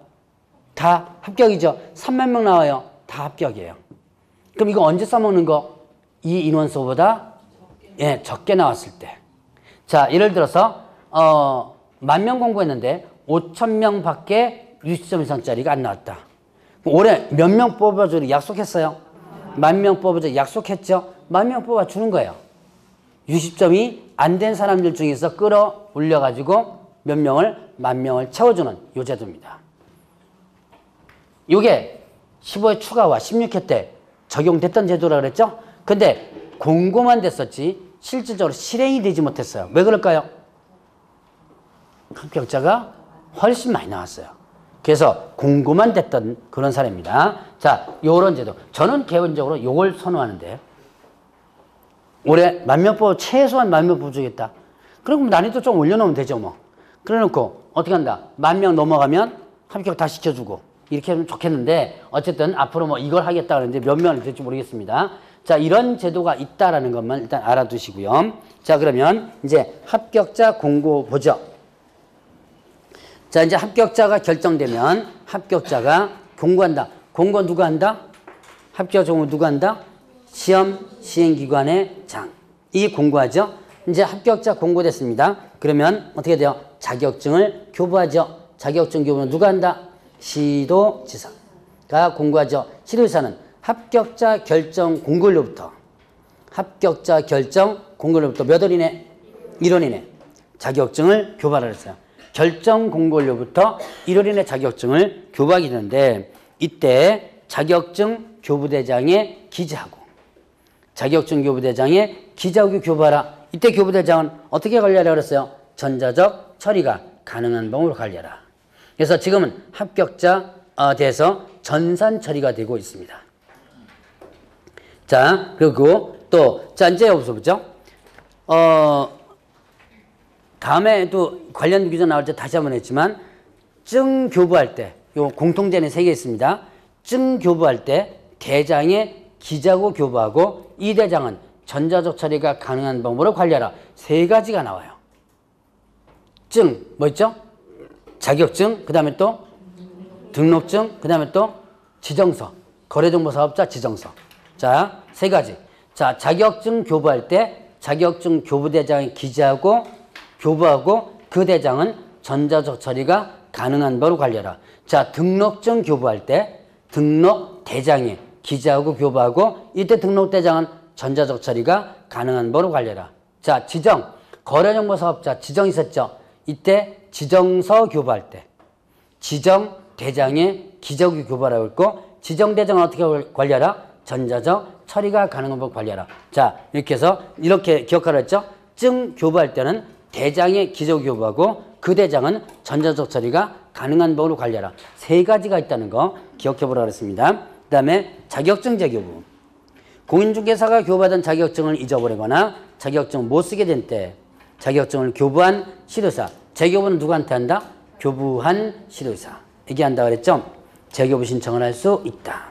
다 합격이죠. 30,000명 나와요. 다 합격이에요. 그럼 이거 언제 써먹는 거? 이 인원수보다 적게 나왔을 때. 자, 예를 들어서 10,000명 공부했는데 5,000명 밖에 60점 이상짜리가 안 나왔다. 올해 몇 명 뽑아주기로 약속했어요? 10,000명 뽑아주기로 약속했죠? 10,000명 뽑아주는 거예요. 60점이 안 된 사람들 중에서 끌어올려가지고 몇 명을? 10,000명을 채워주는 요 제도입니다. 요게 15회 추가와 16회 때 적용됐던 제도라 그랬죠? 근데 공고만 됐었지 실질적으로 실행이 되지 못했어요. 왜 그럴까요? 합격자가 훨씬 많이 나왔어요. 그래서 공고만 됐던 그런 사례입니다. 자, 요런 제도. 저는 개인적으로 요걸 선호하는데, 올해 10,000명 최소한 10,000명 뽑아주겠다. 그럼 난이도 좀 올려놓으면 되죠, 뭐. 그래 놓고 어떻게 한다? 10,000명 넘어가면 합격 다 시켜주고 이렇게 하면 좋겠는데, 어쨌든 앞으로 뭐 이걸 하겠다 그러는데 몇 명이 될지 모르겠습니다. 자, 이런 제도가 있다라는 것만 일단 알아두시고요. 자, 그러면 이제 합격자 공고 보죠. 자, 이제 합격자가 결정되면 합격자가 공고한다. 공고 누가 한다? 합격 공고 누가 한다? 시험 시행기관의 장. 이 공고하죠. 이제 합격자 공고됐습니다. 그러면 어떻게 돼요? 자격증을 교부하죠. 자격증 교부는 누가 한다? 시도지사가 공고하죠. 시도지사는 합격자 결정 공고일로부터 몇 월 이내? 1월 이내 자격증을 교부하라 그랬어요. 결정 공고일로부터 1월 이내 자격증을 교부하게 되는데, 이때 자격증 교부대장에 기재하고 자격증 교부대장에 기재하고 교부하라. 이때 교부대장은 어떻게 관리하라 그랬어요? 전자적 처리가 가능한 방법으로 관리하라. 그래서 지금은 합격자에 대해서 전산 처리가 되고 있습니다. 자, 그리고 또, 자, 이제 여기서 보죠. 다음에도 관련 규정 나올 때 다시 한번 했지만, 증 교부할 때, 요 공통제는 3개 있습니다. 증 교부할 때 대장에 기재하고 교부하고, 이 대장은 전자적 처리가 가능한 방법으로 관리하라. 3가지가 나와요. 증, 뭐 있죠? 자격증, 그 다음에 또 등록증, 그 다음에 또 지정서, 거래정보사업자 지정서. 자, 3가지. 자, 자격증 교부할 때 자격증 교부대장에 기재하고 교부하고, 그 대장은 전자적 처리가 가능한 바로 관리하라. 자, 등록증 교부할 때 등록 대장에 기재하고 교부하고, 이때 등록 대장은 전자적 처리가 가능한 바로 관리하라. 자, 지정, 거래정보사업자 지정 있었죠? 이때 지정서 교부할 때 지정 대장에 기재하고 교부하라고 했고, 지정대정은 어떻게 관리하라? 전자적 처리가 가능한 법 관리하라. 자, 이렇게 해서 이렇게 기억하라 했죠? 증 교부할 때는 대장의 기저 교부하고 그 대장은 전자적 처리가 가능한 법으로 관리하라. 세 가지가 있다는 거 기억해 보라 그랬습니다. 그 다음에 자격증 재교부. 공인중개사가 교부하던 자격증을 잊어버리거나 자격증을 못 쓰게 된 때 자격증을 교부한 시도사. 재교부는 누구한테 한다? 교부한 시도사. 얘기한다 그랬죠? 재교부 신청을 할 수 있다.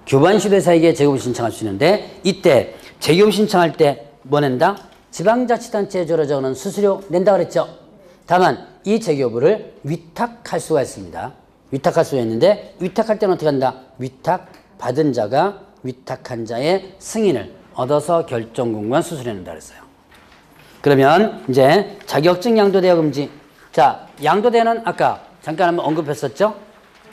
교부한 시도사에게 재교부 신청할 수 있는데 이때 재교부 신청할 때 뭐 낸다? 지방자치단체에 적어놓은 수수료 낸다 그랬죠? 다만 이 재교부를 위탁할 수가 있습니다. 위탁할 수가 있는데 위탁할 때는 어떻게 한다? 위탁받은 자가 위탁한 자의 승인을 얻어서 결정권과 수수료 낸다 그랬어요. 그러면 이제 자격증 양도대여 금지. 자, 양도대여는 아까 잠깐 한번 언급했었죠?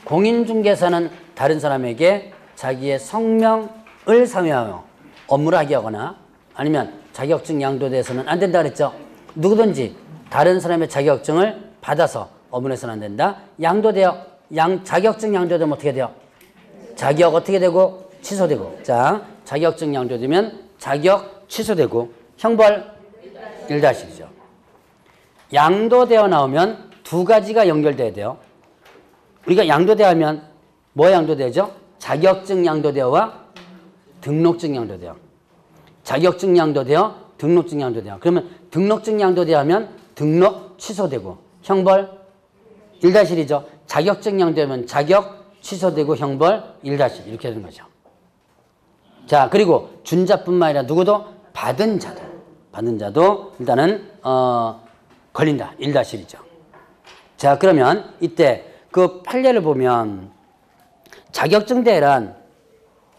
공인중개사는 다른 사람에게 자기의 성명을 상회하여 업무를 하게 하거나 아니면 자격증 양도돼서는 안 된다 그랬죠? 누구든지 다른 사람의 자격증을 받아서 업무를 해서는 안 된다. 양도되어 자격증 양도되면 어떻게 돼요? 자격 어떻게 되고 취소되고. 자, 자격증 양도되면 자격 취소되고 형벌 1-1이죠. 양도되어 나오면 두 가지가 연결돼야 돼요. 우리가 양도되어 하면 뭐 양도되죠? 자격증 양도되어와 등록증 양도되어. 자격증 양도되어, 등록증 양도되어. 그러면 등록증 양도되어 하면 등록 취소되고 형벌 1-1이죠. 자격증 양도되면 자격 취소되고 형벌 1-1 이렇게 되는 거죠. 자, 그리고 준자뿐만 아니라 누구도 받은 자도 일단은 걸린다. 1-1이죠. 자, 그러면 이때 그 판례를 보면 자격증 대란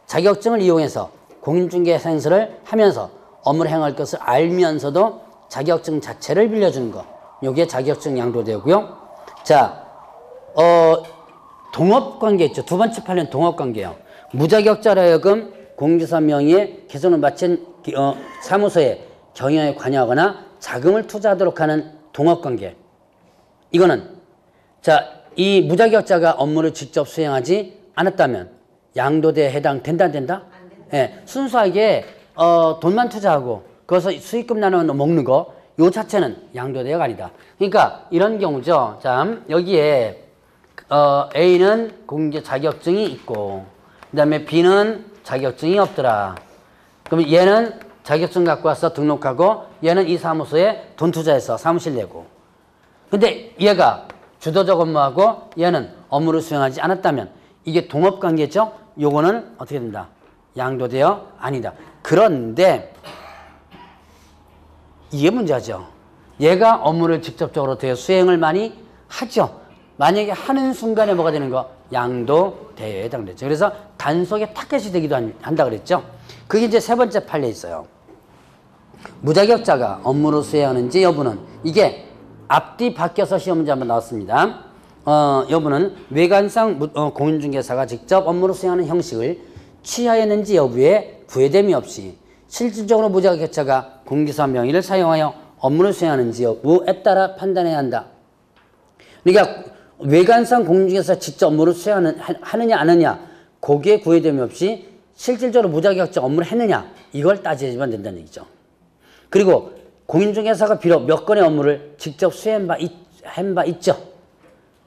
자격증을 이용해서 공인중개사 행사를 하면서 업무를 행할 것을 알면서도 자격증 자체를 빌려주는 거. 요게 자격증 양도되고요. 자, 동업관계 있죠. 두 번째 판례는 동업관계예요. 무자격자로 하여금 공인중개사 명의의 개선을 마친 사무소의 경영에 관여하거나 자금을 투자하도록 하는 동업관계. 이거는 자, 이 무자격자가 업무를 직접 수행하지 않았다면 양도대에 해당된다 안 된다? 예, 순수하게 돈만 투자하고 거기서 수익금 나눠 먹는 거 요 자체는 양도대가 아니다. 그러니까 이런 경우죠. 자, 여기에 A는 공인중개 자격증이 있고 그 다음에 B는 자격증이 없더라. 그럼 얘는 자격증 갖고 와서 등록하고 얘는 이 사무소에 돈 투자해서 사무실 내고 근데 얘가 주도적 업무하고 얘는 업무를 수행하지 않았다면 이게 동업관계죠? 요거는 어떻게 된다? 양도되어 아니다. 그런데 이게 문제죠. 얘가 업무를 직접적으로 되어 수행을 많이 하죠. 만약에 하는 순간에 뭐가 되는 거? 양도대여에 해당되죠. 그래서 단속의 타겟이 되기도 한다 그랬죠. 그게 이제 세 번째 판례에 있어요. 무자격자가 업무를 수행하는지 여부는 이게 앞뒤 바뀌어서 시험 문제 한번 나왔습니다. 여부는 외관상 공인중개사가 직접 업무를 수행하는 형식을 취하였는지 여부에 부회됨이 없이 실질적으로 무자격자가 공인중개사 명의를 사용하여 업무를 수행하는지 여부에 따라 판단해야 한다. 그러니까 외관상 공인중개사 직접 업무를 수행하느냐 안 하느냐 거기에 구애됨이 없이 실질적으로 무자격자 업무를 했느냐 이걸 따지면 된다는 얘기죠. 그리고 공인중개사가 비록 몇 건의 업무를 직접 수행한 바 있죠.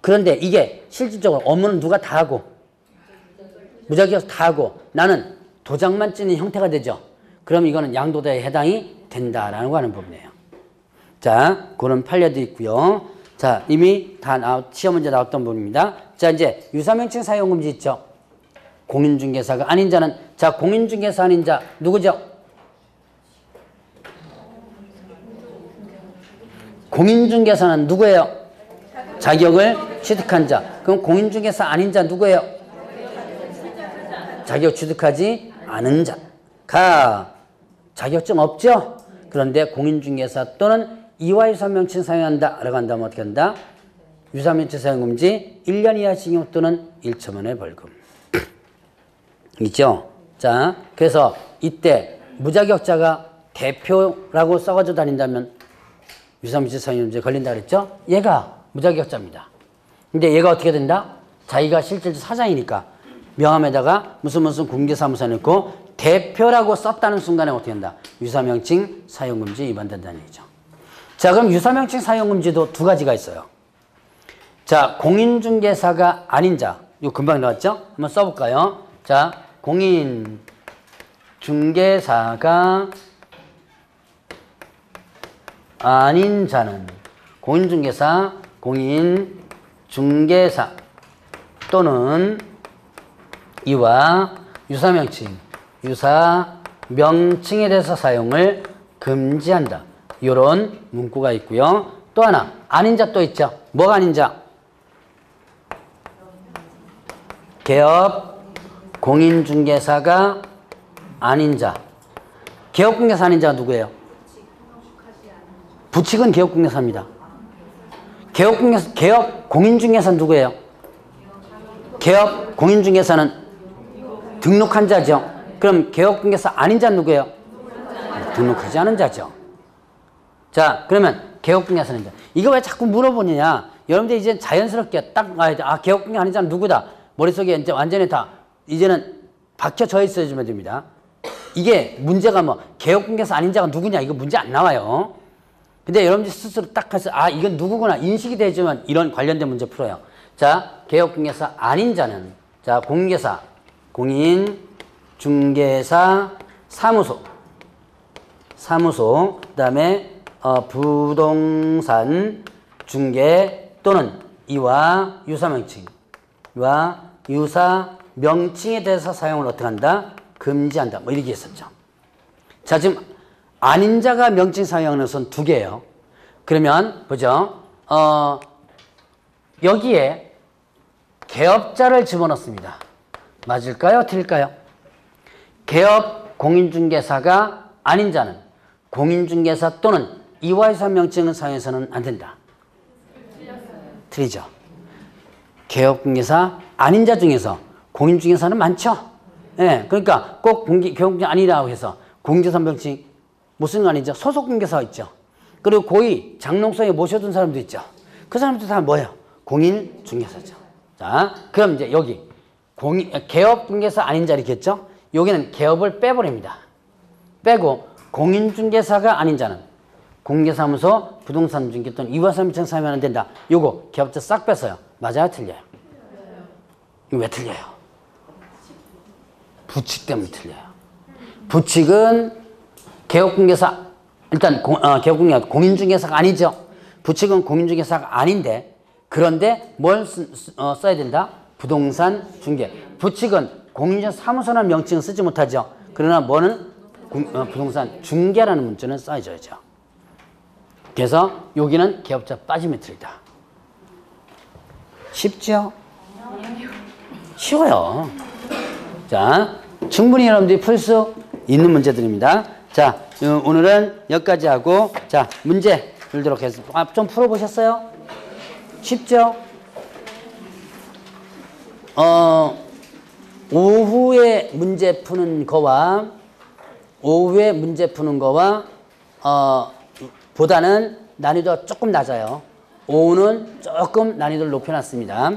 그런데 이게 실질적으로 업무는 누가 다 하고 무자격자 다 하고 나는 도장만 찍는 형태가 되죠. 그럼 이거는 양도대에 해당이 된다라는 거 하는 부분이에요. 자, 그런 판례도 있고요. 자, 이미 다 시험 문제 나왔던 부분입니다. 자, 이제 유사명칭 사용 금지 있죠. 공인중개사가 아닌 자는 자, 공인중개사 아닌 자 누구죠? 공인중개사는 누구예요? 자격을 취득한 자. 그럼 공인중개사 아닌 자 누구예요? 자격 취득하지 않은 자가 자격증 없죠? 그런데 공인중개사 또는 이와 유사명칭 사용한다 라고 한다면 어떻게 한다? 유사명칭 사용 금지 1년 이하 징역 또는 1천만 원의 벌금. 있죠? 자, 그래서 이때 무자격자가 대표라고 써가지고 다닌다면 유사명칭 사용 금지에 걸린다 그랬죠? 얘가 무자격자입니다. 근데 얘가 어떻게 된다? 자기가 실질적으로 사장이니까 명함에다가 무슨 공개사무소 넣고 대표라고 썼다는 순간에 어떻게 한다? 유사명칭 사용금지 위반된다는 얘기죠. 자, 그럼 유사명칭 사용금지도 두 가지가 있어요. 자, 공인중개사가 아닌 자. 이거 금방 나왔죠? 한번 써볼까요? 자, 공인중개사가 아닌 자는 공인중개사 또는 이와 유사명칭에 대해서 사용을 금지한다. 이런 문구가 있고요. 또 하나 아닌 자 또 있죠. 뭐가 아닌 자? 개업 공인중개사가 아닌 자. 개업공개사 아닌 자가 누구예요? 부칙은 개업공개사입니다. 개업 공인중개사는 누구예요? 개업 공인중개사는 등록한 자죠. 그럼 개업공개사 아닌 자는 누구예요? 등록하지 않은 자죠. 자, 그러면 개업공개사는 자. 이거 왜 자꾸 물어보느냐? 여러분들 이제 자연스럽게 딱 와야 돼. 아, 개업공개 아닌 자는 누구다? 머릿속에 이제 완전히 다 이제는 박혀져 있어야지만 됩니다. 이게 문제가 뭐 개업공개사 아닌 자가 누구냐? 이거 문제 안 나와요. 근데 여러분들 스스로 딱 해서 아, 이건 누구구나 인식이 되지만 이런 관련된 문제 풀어요. 자, 개업공개사 아닌 자는 자, 공개사, 공인중개사 사무소, 그 다음에 부동산 중개 또는 이와 유사명칭에 대해서 사용을 어떻게 한다? 금지한다. 뭐 이렇게 했었죠. 자, 지금 아닌 자가 명칭 사용하는 것은 두 개예요. 그러면 보죠. 여기에 개업자를 집어넣습니다. 맞을까요? 틀릴까요? 개업 공인중개사가 아닌 자는 공인중개사 또는 이와 유사 명칭을 사용해서는 안 된다. 틀리죠. 개업공개사 아닌 자 중에서 공인중개사는 많죠. 예, 그러니까 꼭 개업공개사 아니라고 해서 공인중개사 명칭 못 쓰는 거 아니죠. 소속공개사가 있죠. 그리고 고위 장롱성에 모셔둔 사람도 있죠. 그 사람들 다 뭐예요? 공인중개사죠. 자, 그럼 이제 여기 개업공개사 아닌 자 이렇겠죠. 여기는 개업을 빼버립니다. 빼고 공인중개사가 아닌 자는 공개사무소, 부동산 중개 또는 이와사무청 사용하면 안 된다. 요거 개업자 싹 뺐어요. 맞아요? 틀려요? 이거 왜 틀려요? 부칙 때문에 틀려요. 부칙은 개업공개사 일단 개업공개사 공인중개사가 아니죠. 부칙은 공인중개사가 아닌데 그런데 뭘 써야 된다? 부동산 중개. 부칙은 공인중개사 사무소나 명칭은 쓰지 못하죠. 그러나 뭐는 부동산 중개라는 문자는 써야죠. 그래서 여기는 개업자 빠지면 틀리다. 쉽죠? 쉬워요. 자, 충분히 여러분들이 풀 수 있는 문제들입니다. 자, 오늘은 여기까지 하고 자, 문제 들도록 하겠습니다. 좀 풀어보셨어요? 쉽죠? 오후에 문제 푸는 거와 보다는 난이도가 조금 낮아요. 오후는 조금 난이도를 높여놨습니다.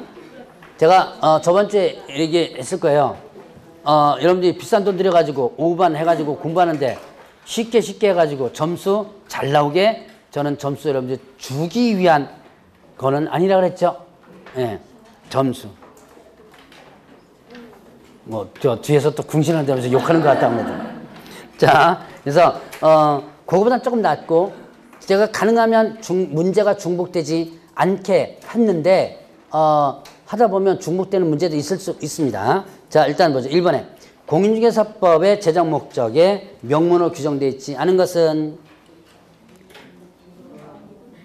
제가 저번 주에 얘기했을 거예요. 여러분들이 비싼 돈 들여가지고 오후반 해가지고 공부하는데 쉽게 해가지고 점수 잘 나오게 저는 점수 여러분들 주기 위한 거는 아니라 그랬죠. 예, 점수. 뭐 저 뒤에서 또 궁신한다면서 욕하는 것 같답니다. 자, 그래서 그거보다는 조금 낮고 제가 가능하면 문제가 중복되지 않게 했는데 하다 보면 중복되는 문제도 있을 수 있습니다. 자, 일단 보죠. 1번에 공인중개사법의 제정 목적에 명문으로 규정되어 있지 않은 것은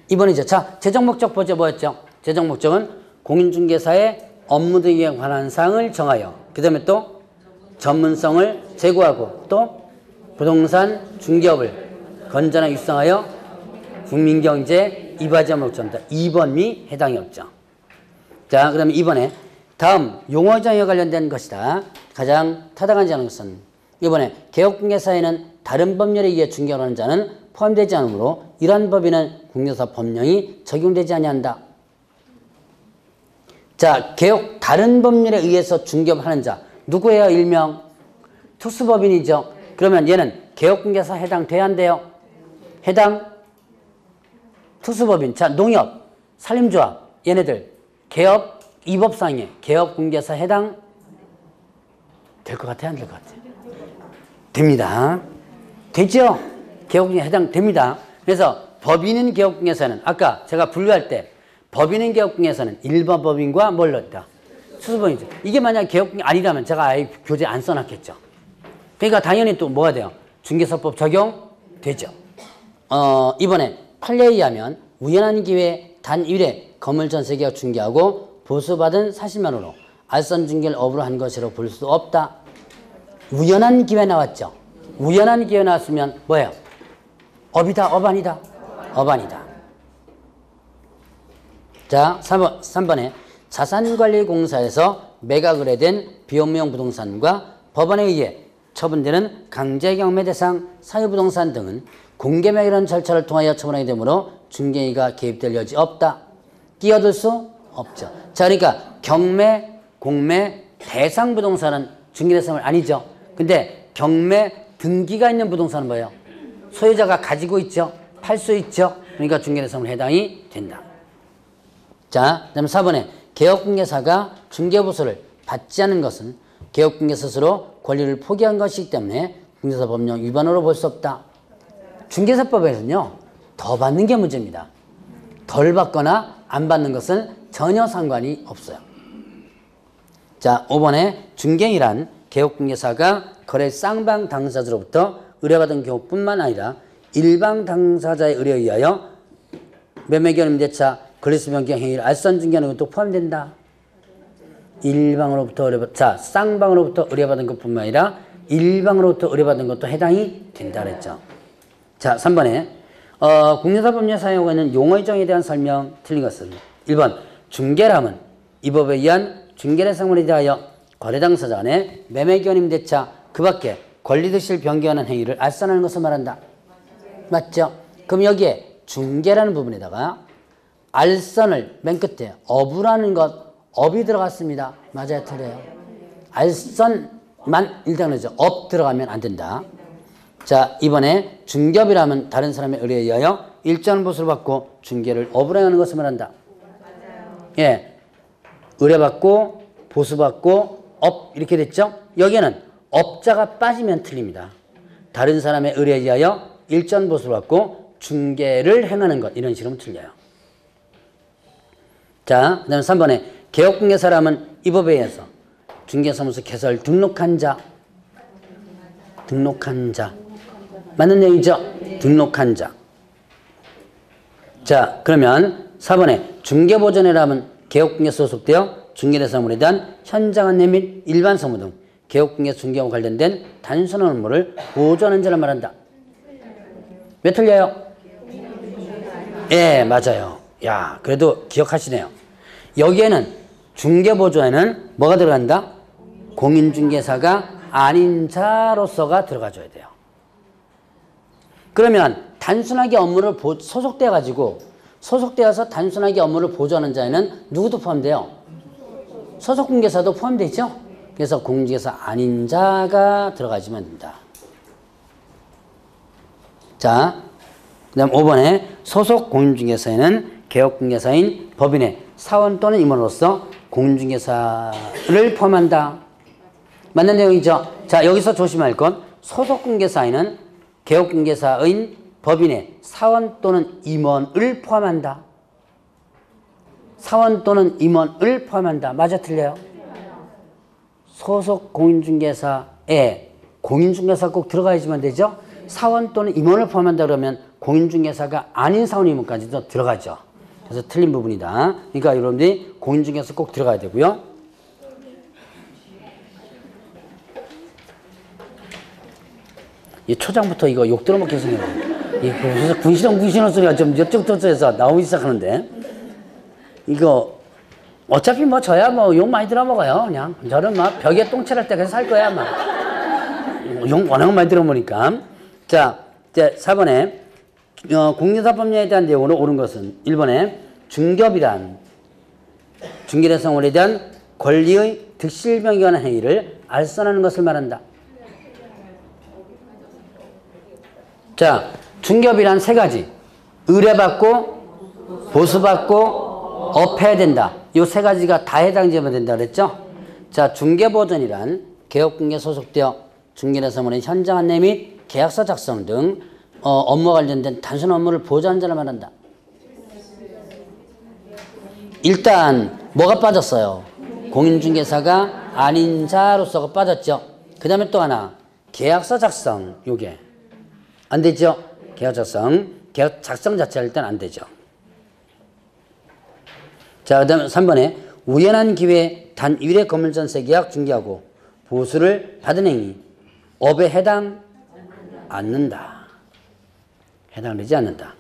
2번이죠. 자, 제정 목적 보죠. 뭐였죠? 제정 목적은 공인중개사의 업무 등에 관한 사항을 정하여 그 다음에 또 전문성을 제고하고 또 부동산 중개업을 건전하게 육성하여 국민경제에 이바지할 목적입니다. 2번이 해당이 없죠. 자, 그러면 2번에 다음 용어정의와 관련된 것이다. 가장 타당하지 않은 것은 이번에 개업공개사에는 다른 법률에 의해 중개하는 자는 포함되지 않으므로 이러한 법에는 공개사 법령이 적용되지 아니한다. 자, 개혁 다른 법률에 의해서 중개업하는 자 누구예요? 일명 특수법인이죠. 그러면 얘는 개혁공개사 해당돼야 안 돼요? 해당 특수법인. 자, 농협, 산림조합 얘네들 개업 이 법상에 개혁공개사 해당 될 것 같아요? 안 될 것 같아요? 됩니다. 되죠? 개혁공개사 해당됩니다. 그래서 법인인 개혁공개사는 아까 제가 분류할 때 법인인 개혁공개사는 일반 법인과 뭘 넣었다? 특수법인이죠. 이게 만약 개혁공개 아니라면 제가 아예 교재에 안 써놨겠죠. 그러니까 당연히 또 뭐가 돼요? 중개사법 적용되죠. 이번에 판례에 의하면 우연한 기회에 단 1회 건물 전세계약 중개하고 보수받은 사실만으로 알선 중개를 업으로 한 것이라고 볼 수 없다. 우연한 기회 나왔죠. 우연한 기회 나왔으면 뭐예요? 업이다, 업 아니다? 업 아니다. 자, 3번에 자산관리공사에서 매각을 해된 비업무용 부동산과 법원에 의해 처분되는 강제경매 대상 사유부동산 등은 공개매각 절차를 통하여 처분하게 되므로 중개인가 개입될 여지 없다. 끼어들 수 없죠. 자, 그러니까 경매, 공매, 대상 부동산은 중개대상은 아니죠. 근데 경매 등기가 있는 부동산은 뭐예요? 소유자가 가지고 있죠. 팔 수 있죠. 그러니까 중개대상은 해당이 된다. 자, 그 다음에 4번에 개업공개사가 중개보수를 받지 않은 것은 개업공개사 스스로 권리를 포기한 것이기 때문에 중개사 법령 위반으로 볼 수 없다. 중개사법에서는요, 더 받는 게 문제입니다. 덜 받거나 안 받는 것은 전혀 상관이 없어요. 자, 5번에 중개인이란 개업공개사가 거래 쌍방 당사자로부터 의뢰받은 경우뿐만 아니라 일방 당사자의 의뢰에 의하여 매매견 임대차 권리수 변경 행위를 알선 중개하는 것도 포함된다. 일방으로부터 자, 쌍방으로부터 의뢰받은 것뿐만 아니라 일방으로부터 의뢰받은 것도 해당이 된다 그랬죠. 자, 3번에 국내사법령 사용하고 있는 용어의 정의에 대한 설명 틀린 것은 1번 중개람은 이 법에 의한 중개대상물에 대하여 거래 당사자 간의 매매견 임대차 그 밖에 권리득실 변경하는 행위를 알선하는 것을 말한다. 맞죠? 그럼 여기에 중개라는 부분에다가 알선을 맨 끝에 업으라는 것, 업이 들어갔습니다. 맞아요? 틀려요? 알선만 일단 그러죠. 업 들어가면 안 된다. 자, 이번에 중개업이라면 다른 사람의 의뢰에 의하여 일정한 보수를 받고 중개를 업으로 하는 것을 말한다. 예, 의뢰받고 보수받고 업 이렇게 됐죠? 여기에는 업자가 빠지면 틀립니다. 다른 사람의 의뢰에 의하여 일정 보수를 받고 중개를 행하는 것 이런 식으로 틀려요. 자, 그 다음에 3번에 개업공개사람은 이 법에 의해서 중개사무소 개설 등록한 자 맞는 내용이죠? 등록한 자. 자, 그러면 4번에 중개보전회라면 개업공개 소속되어 중개대상물에 대한 현장 안내 및 일반 서무 등 개업공개 중개와 관련된 단순한 업무를 보조하는 자를 말한다. 왜 틀려요? 예, 맞아요. 야, 그래도 기억하시네요. 여기에는 중개보조에는 뭐가 들어간다? 공인중개사가 아닌 자로서가 들어가줘야 돼요. 그러면 단순하게 업무를 소속되어서 단순하게 업무를 보조하는 자에는 누구도 포함돼요? 소속공개사도 포함되죠? 그래서 공인중개사 아닌 자가 들어가지면 됩니다. 자, 그 다음 5번에 소속 공인중개사에는 개업공개사인 법인의 사원 또는 임원으로서 공인중개사를 포함한다. 맞는 내용이죠? 자, 여기서 조심할 건 소속공개사에는 개업공개사인 법인의 사원 또는 임원을 포함한다. 사원 또는 임원을 포함한다. 맞아, 틀려요? 소속 공인중개사에 공인중개사 꼭 들어가야지만 되죠? 사원 또는 임원을 포함한다 그러면 공인중개사가 아닌 사원 임원까지도 들어가죠. 그래서 틀린 부분이다. 그러니까 여러분들이 공인중개사 꼭 들어가야 되고요. 이 초장부터 이거 욕 들어먹게 생겼네. 그래서 군신호 소리가 좀 이쪽저쪽에서 나오기 시작하는데 이거 어차피 뭐 저야 뭐 욕 많이 들어먹어요. 그냥 저는 막 벽에 똥칠할 때 그래서 살 거야 막. 욕 워낙 많이 들어보니까. 자, 이제 4번에 국내사법령에 대한 내용으로 옳은 것은 1번에 중개업이란 중개대상물에 대한 권리의 득실병에 관한 행위를 알선하는 것을 말한다. 자, 중개업이란 세 가지. 의뢰받고, 보수받고, 업해야 된다. 이 세 가지가 다 해당되면 된다 그랬죠? 자, 중개보전이란 개업공개에 소속되어 중개대상물의 현장 안내 및 계약서 작성 등 업무와 관련된 단순 업무를 보조하는 자를 말한다. 일단 뭐가 빠졌어요? 공인중개사가 아닌 자로서가 빠졌죠. 그 다음에 또 하나 계약서 작성. 요게 안 되죠. 계약 작성. 계약 작성 자체가 일단 안 되죠. 자, 그 다음에 3번에 우연한 기회에 단일의 건물전세 계약 중개하고 보수를 받은 행위 업에 해당 않는다. 해당되지 않는다.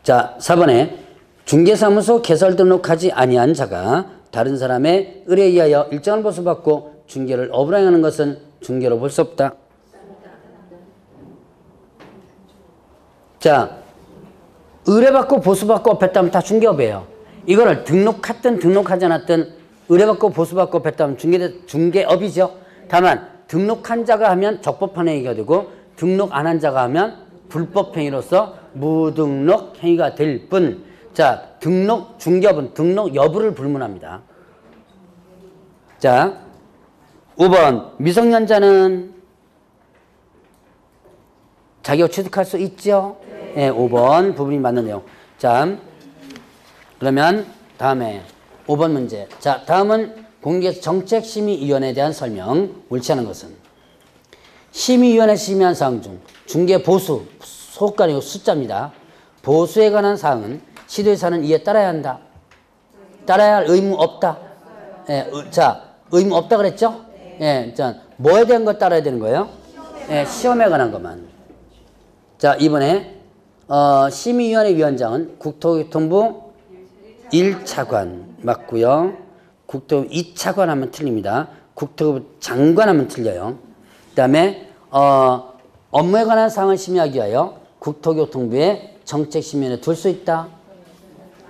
자, 4번에 중개사무소 개설 등록하지 아니한 자가 다른 사람의 의뢰에 의하여 일정을 보수받고 중개를 업으로 행하는 것은 중개로 볼 수 없다. 자, 의뢰받고 보수받고 업했다면 다 중개업이에요. 이거를 등록했든 등록하지 않았든 의뢰받고 보수받고 업했다면 중개업이죠. 다만 등록한 자가 하면 적법한 행위가 되고 등록 안 한 자가 하면 불법 행위로서 무등록 행위가 될 뿐. 자, 등록 중개업은 등록 여부를 불문합니다. 자, 5번 미성년자는 자기가 취득할 수 있죠? 네, 5번 부분이 맞는 내용. 자, 그러면 다음에 5번 문제. 자, 다음은 공개정책심의위원회에 대한 설명. 옳지 않은 것은 심의위원회 심의한 사항 중 중개 보수, 소가 아니고 숫자입니다. 보수에 관한 사항은 시도의사는 이에 따라야 한다. 따라야 할 의무 없다. 예, 자, 의무 없다 그랬죠? 예, 자, 뭐에 대한 거 따라야 되는 거예요? 예, 시험에 관한 것만. 자, 이번에 심의위원회 위원장은 국토교통부 1차관 맞고요. 국토부 2차관 하면 틀립니다. 국토부 장관 하면 틀려요. 그 다음에 업무에 관한 사항을 심의하기 위하여 국토교통부에 정책심의위원회 둘 수 있다.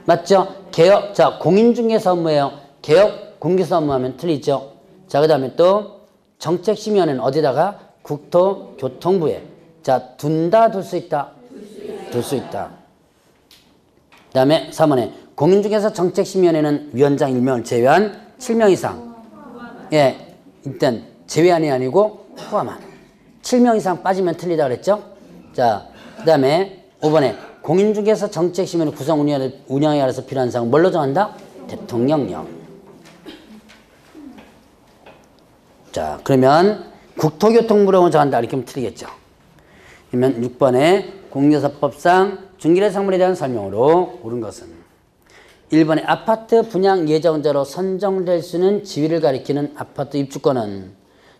맞죠? 개업, 자, 공인중개사 업무예요. 개업, 공개사 업무하면 틀리죠. 자, 그 다음에 또 정책심의위원회는 어디다가? 국토교통부에. 자, 둔다, 둘 수 있다. 둘 수 있다. 그 다음에 3번에 공인중개사 정책심의위원회는 위원장 1명을 제외한 7명 이상. 예, 일단 제외한이 아니고 포함한. 7명 이상 빠지면 틀리다 그랬죠? 자, 그 다음에 5번에 공인중개사 정책심의위원회 구성 운영에 알아서 필요한 사항 뭘로 정한다? 대통령령. 자, 그러면 국토교통부로 정한다. 이렇게 하면 틀리겠죠? 그러면 6번에 공개사법상 중개대상물에 대한 설명으로 옳은 것은 1번에 아파트 분양 예정자로 선정될 수 있는 지위를 가리키는 아파트 입주권은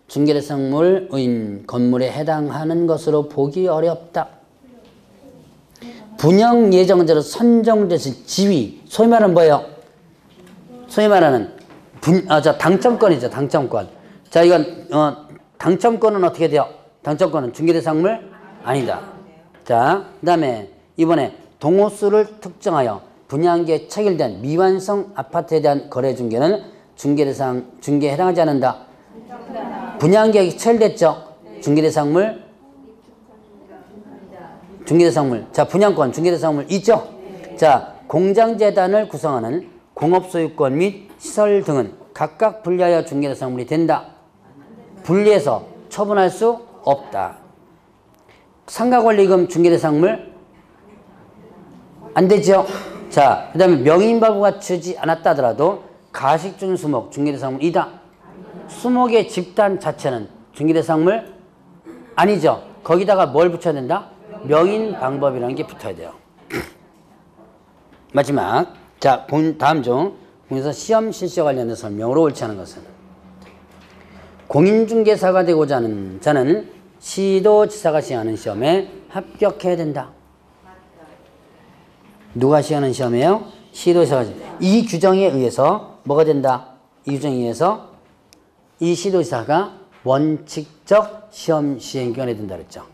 중개대상물의 건물에 해당하는 것으로 보기 어렵다. 분양 예정자로 선정될 수 있는 지위, 소위 말하는 뭐예요? 소위 말하는 자, 당첨권이죠. 당첨권. 자, 이건 당첨권은 어떻게 돼요? 당첨권은 중개대상물 아니다. 자, 그 다음에 이번에 동호수를 특정하여 분양계에 체결된 미완성 아파트에 대한 거래 중개는 중개에 해당하지 않는다. 분양계획이 체결됐죠? 중개대상물. 자, 분양권, 중개대상물 있죠? 자, 공장재단을 구성하는 공업소유권 및 시설 등은 각각 분리하여 중개대상물이 된다. 분리해서 처분할 수 없다. 상가권리금 중개대상물 안 되죠? 자, 그 다음에 명의인바보 갖추지 않았다 하더라도 가식중 수목 중개대상물이다. 수목의 집단 자체는 중개대상물 아니죠. 거기다가 뭘 붙여야 된다? 명인 방법이라는 게 붙어야 돼요. 마지막. 자, 다음 중 공인중개사 시험 실시와 관련된 설명으로 옳지 않은 것은 공인중개사가 되고자 하는 자는 시도지사가 시행하는 시험에 합격해야 된다. 누가 시행하는 시험이에요? 시도지사가. 이 규정에 의해서 뭐가 된다? 이 규정에 의해서 이 시도지사가 원칙적 시험 시행권이 된다 그랬죠.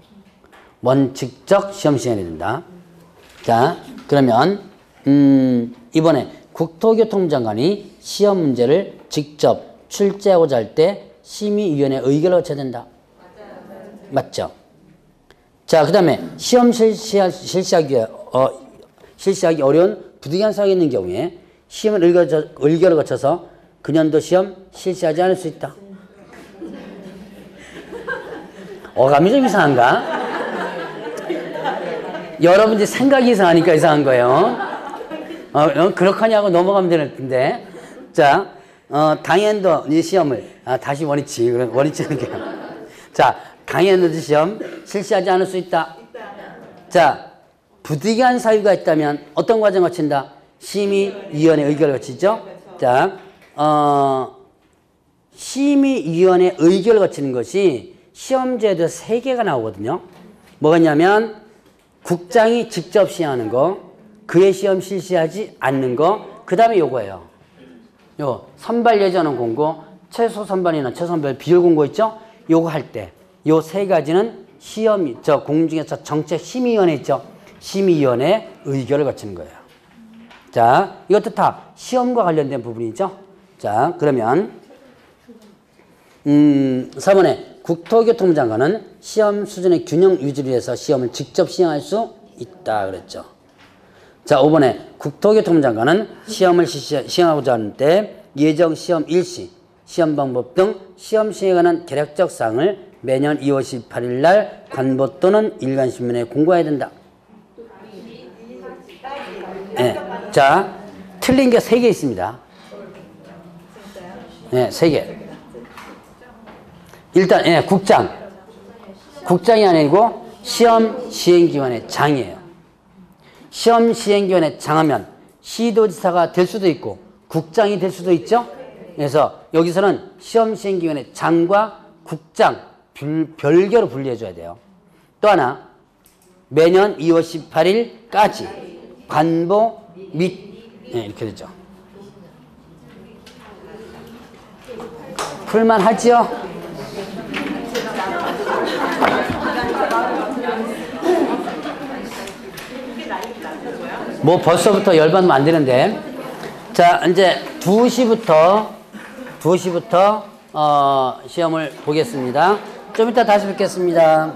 원칙적 시험 시행이 된다. 자, 그러면 이번에 국토교통부 장관이 시험 문제를 직접 출제하고자 할 때 심의위원회 의결을 거쳐야 된다. 맞죠? 자, 그 다음에 시험 실시하기 어려운 부득이한 사항이 있는 경우에 시험을 의결을 거쳐서 그년도 시험 실시하지 않을 수 있다. 어감이 좀 이상한가? 여러분들이 생각이 이상하니까 이상한 거예요. 그렇거냐고 넘어가면 되는 텐데. 자, 당연도 이 시험을, 다시 원위치 할게요. 자, 당연도 시험 실시하지 않을 수 있다. 자, 부득이한 사유가 있다면 어떤 과정을 거친다? 심의위원회 의결을 거치죠. 자, 심의위원회 의결을 거치는 것이 시험제도 3개가 나오거든요. 뭐가 있냐면 국장이 직접 시행하는 거, 그의 시험 실시하지 않는 거, 그 다음에 요거예요. 요 선발 예전원 공고, 최소 선발이나 최선발 비율 공고 있죠? 요거 할 때 요 3가지는 시험, 공중에서 정책심의위원회 있죠? 심의위원회 의결을 거치는 거예요. 자, 이것도 다 시험과 관련된 부분이죠. 자, 그러면 4번에 국토교통부 장관은 시험 수준의 균형 유지를 위해서 시험을 직접 시행할 수 있다 그랬죠. 자, 5번에 국토교통부 장관은 시험을 시행하고자 하는 때 예정 시험 일시, 시험 방법 등 시험 시행에 관한 개략적 사항을 매년 2월 18일 날 관보 또는 일간신문에 공고해야 된다. 네. 자, 틀린 게 3개 있습니다. 네, 3개. 일단, 예, 국장이 아니고 시험 시행기관의 장이에요. 시험 시행기관의 장하면 시도지사가 될 수도 있고 국장이 될 수도 있죠. 그래서 여기서는 시험 시행기관의 장과 국장 별개로 분리해 줘야 돼요. 또 하나, 매년 2월 18일까지 관보 및, 네, 이렇게 되죠. 풀만하지요? 뭐 벌써부터 열받으면 안 되는데. 자, 이제 2시부터 시험을 보겠습니다. 좀 이따 다시 뵙겠습니다.